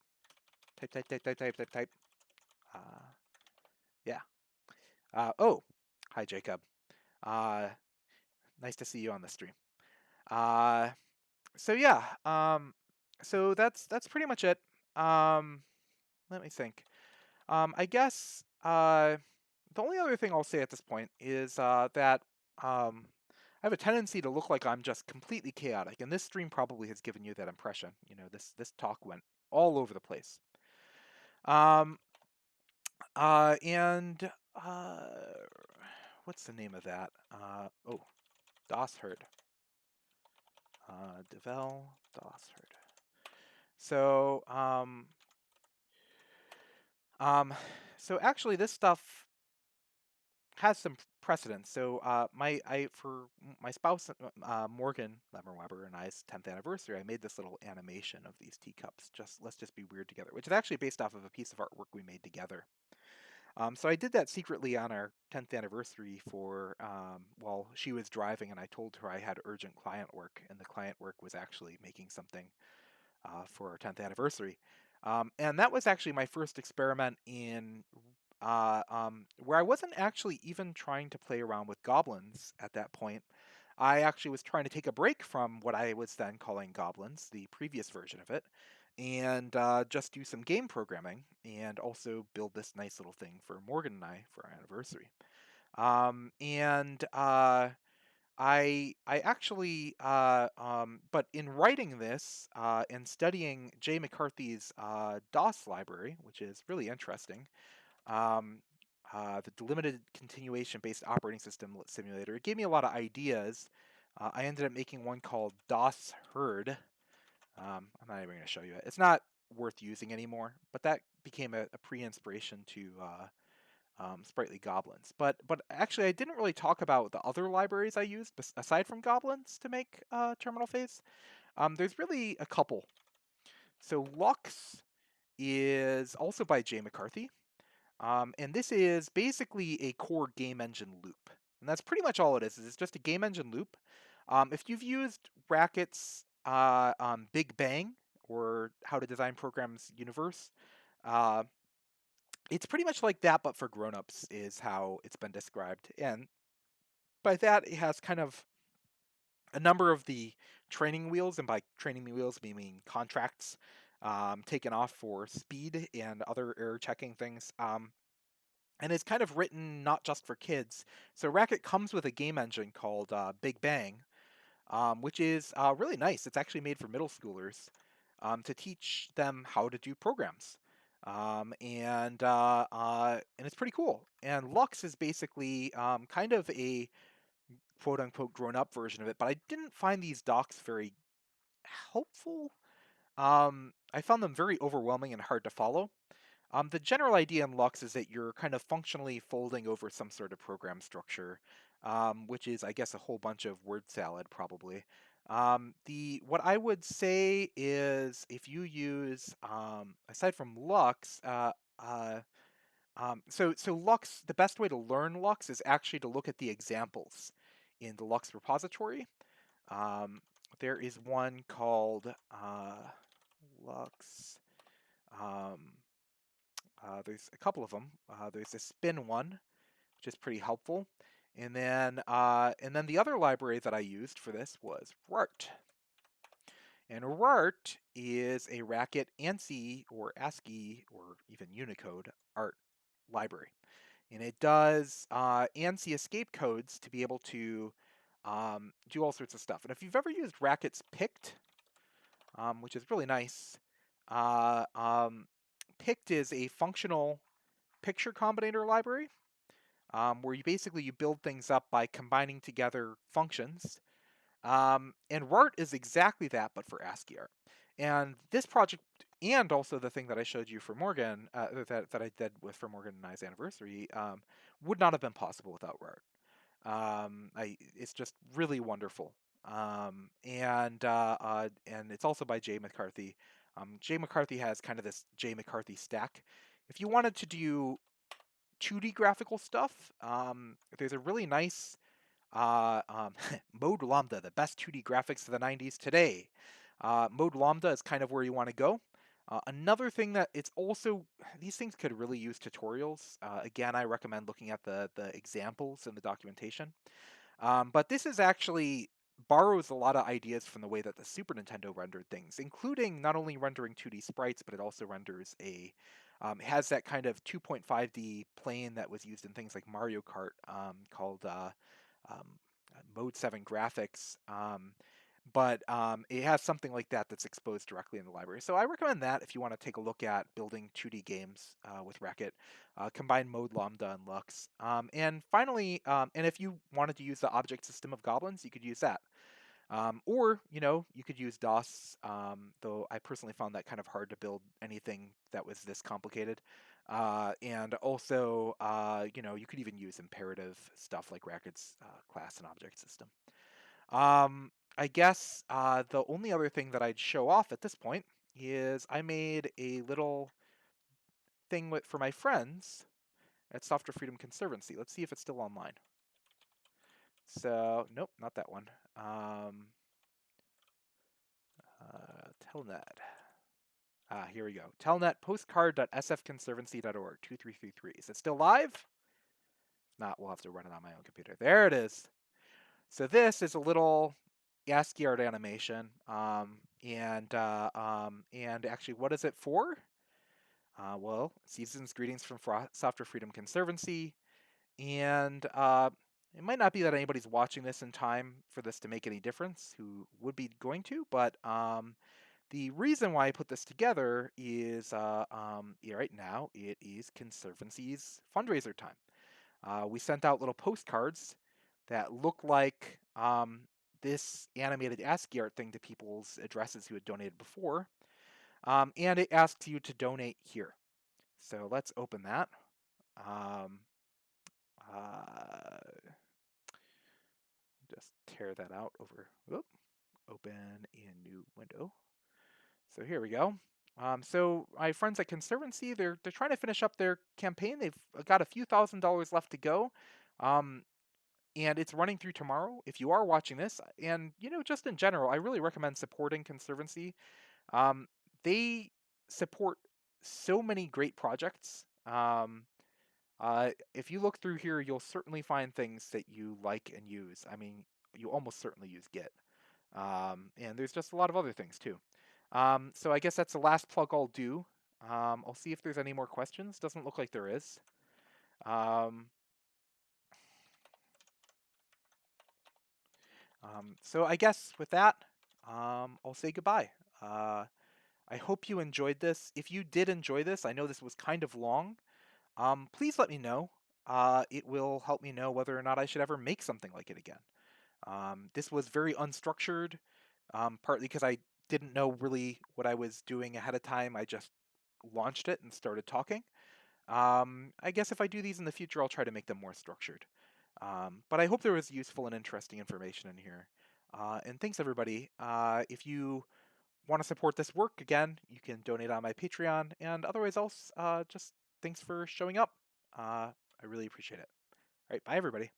Type, type, type, type, type, type, type. Yeah. Oh, hi, Jacob. Nice to see you on the stream. So yeah, so that's pretty much it. Let me think. I guess the only other thing I'll say at this point is that I have a tendency to look like I'm just completely chaotic, and this stream probably has given you that impression. This talk went all over the place. Um, and what's the name of that? Oh, Das Herd. Devel Das Herd. So, um, so actually, this stuff has some precedence. So, for my spouse, Morgan Lemmer-Webber, and I's 10th anniversary, I made this little animation of these teacups. Let's just be weird together, which is actually based off of a piece of artwork we made together. So I did that secretly on our 10th anniversary while she was driving, and I told her I had urgent client work, and the client work was actually making something for our 10th anniversary. And that was actually my first experiment in where I wasn't actually even trying to play around with goblins at that point. I actually was trying to take a break from what I was then calling goblins, the previous version of it, and just do some game programming and also build this nice little thing for Morgan and I for our anniversary. And I actually but in writing this and studying Jay McCarthy's DOS library, which is really interesting, um, the delimited continuation based operating system simulator, it gave me a lot of ideas. I ended up making one called DOS Herd. I'm not even going to show you it. It's not worth using anymore, but that became a pre-inspiration to sprightly goblins. But actually, I didn't really talk about the other libraries I used aside from goblins to make terminal phase. There's really a couple. So Lux is also by Jay McCarthy, and this is basically a core game engine loop, and that's pretty much all it is. It's just a game engine loop. If you've used Racket's Big Bang or How to Design Programs Universe, uh, it's pretty much like that, but for grown-ups is how it's been described. And by that, it has kind of a number of the training wheels, and by training wheels, we mean contracts, taken off for speed and other error checking things. And it's kind of written not just for kids. So Racket comes with a game engine called Big Bang, which is really nice. It's actually made for middle schoolers to teach them how to do programs. And it's pretty cool. And Lux is basically kind of a quote unquote grown up version of it, but I didn't find these docs very helpful. I found them very overwhelming and hard to follow. The general idea in Lux is that you're kind of functionally folding over some sort of program structure, which is, I guess, a whole bunch of word salad probably. The what I would say is if you use aside from Lux, so Lux, the best way to learn Lux is actually to look at the examples in the Lux repository. Um, there is one called Lux. Um, there's a couple of them. There's a spin one, which is pretty helpful, and then the other library that I used for this was Rart. And Rart is a Racket ANSI or ASCII or even Unicode art library, and it does ANSI escape codes to be able to do all sorts of stuff. And if you've ever used Racket's Pict, which is really nice, uh, um, Pict is a functional picture combinator library where you build things up by combining together functions. And Rart is exactly that, but for ASCII art. And this project, and also the thing that I showed you for Morgan, that I did with for Morgan and I's anniversary, would not have been possible without Rart. It's just really wonderful. And it's also by Jay McCarthy. Jay McCarthy has kind of this Jay McCarthy stack. If you wanted to do 2D graphical stuff, there's a really nice Mode Lambda, the best 2D graphics of the 90s today. Mode Lambda is kind of where you want to go. Another thing that it's also, these things could really use tutorials. Again, I recommend looking at the examples in the documentation. But this is actually borrows a lot of ideas from the way that the Super Nintendo rendered things, including not only rendering 2D sprites, but it also renders has that kind of 2.5D plane that was used in things like Mario Kart called um, Mode 7 graphics. But it has something like that that's exposed directly in the library. So I recommend that if you want to take a look at building 2D games with Racket. Combine Mode, Lambda, and Lux. And finally, and if you wanted to use the object system of goblins, you could use that. Or, you could use DOS, though I personally found that kind of hard to build anything that was this complicated. And also, you could even use imperative stuff like Racket's class and object system. I guess the only other thing that I'd show off at this point is I made a little thing for my friends at Software Freedom Conservancy. Let's see if it's still online. So, nope, not that one. Telnet. Here we go. Telnet postcard.sfconservancy.org 2333. Is it still live? If not, we'll have to run it on my own computer. There it is. So this is a little ASCII art animation. And actually, what is it for? Well, season's greetings from Software Freedom Conservancy. And it might not be that anybody's watching this in time for this to make any difference, who would be going to, but the reason why I put this together is right now it is Conservancy's fundraiser time. We sent out little postcards that look like this animated ASCII art thing to people's addresses who had donated before. And it asks you to donate here. So let's open that. Just tear that out over. Whoop, open in new window. So here we go. So my friends at Conservancy, they're trying to finish up their campaign. They've got a few $1,000s left to go, and it's running through tomorrow. If you are watching this, and just in general, I really recommend supporting Conservancy. They support so many great projects. If you look through here, you'll certainly find things that you like and use. I mean, you almost certainly use Git. And there's just a lot of other things too. So I guess that's the last plug I'll do. I'll see if there's any more questions. Doesn't look like there is. So I guess with that, I'll say goodbye. I hope you enjoyed this. If you did enjoy this, I know this was kind of long. Please let me know. It will help me know whether or not I should ever make something like it again. This was very unstructured, partly because I didn't know really what I was doing ahead of time. I just launched it and started talking. I guess if I do these in the future, I'll try to make them more structured. But I hope there was useful and interesting information in here. And thanks, everybody. If you want to support this work, again, you can donate on my Patreon. And otherwise else, just thanks for showing up. I really appreciate it. All right, bye, everybody.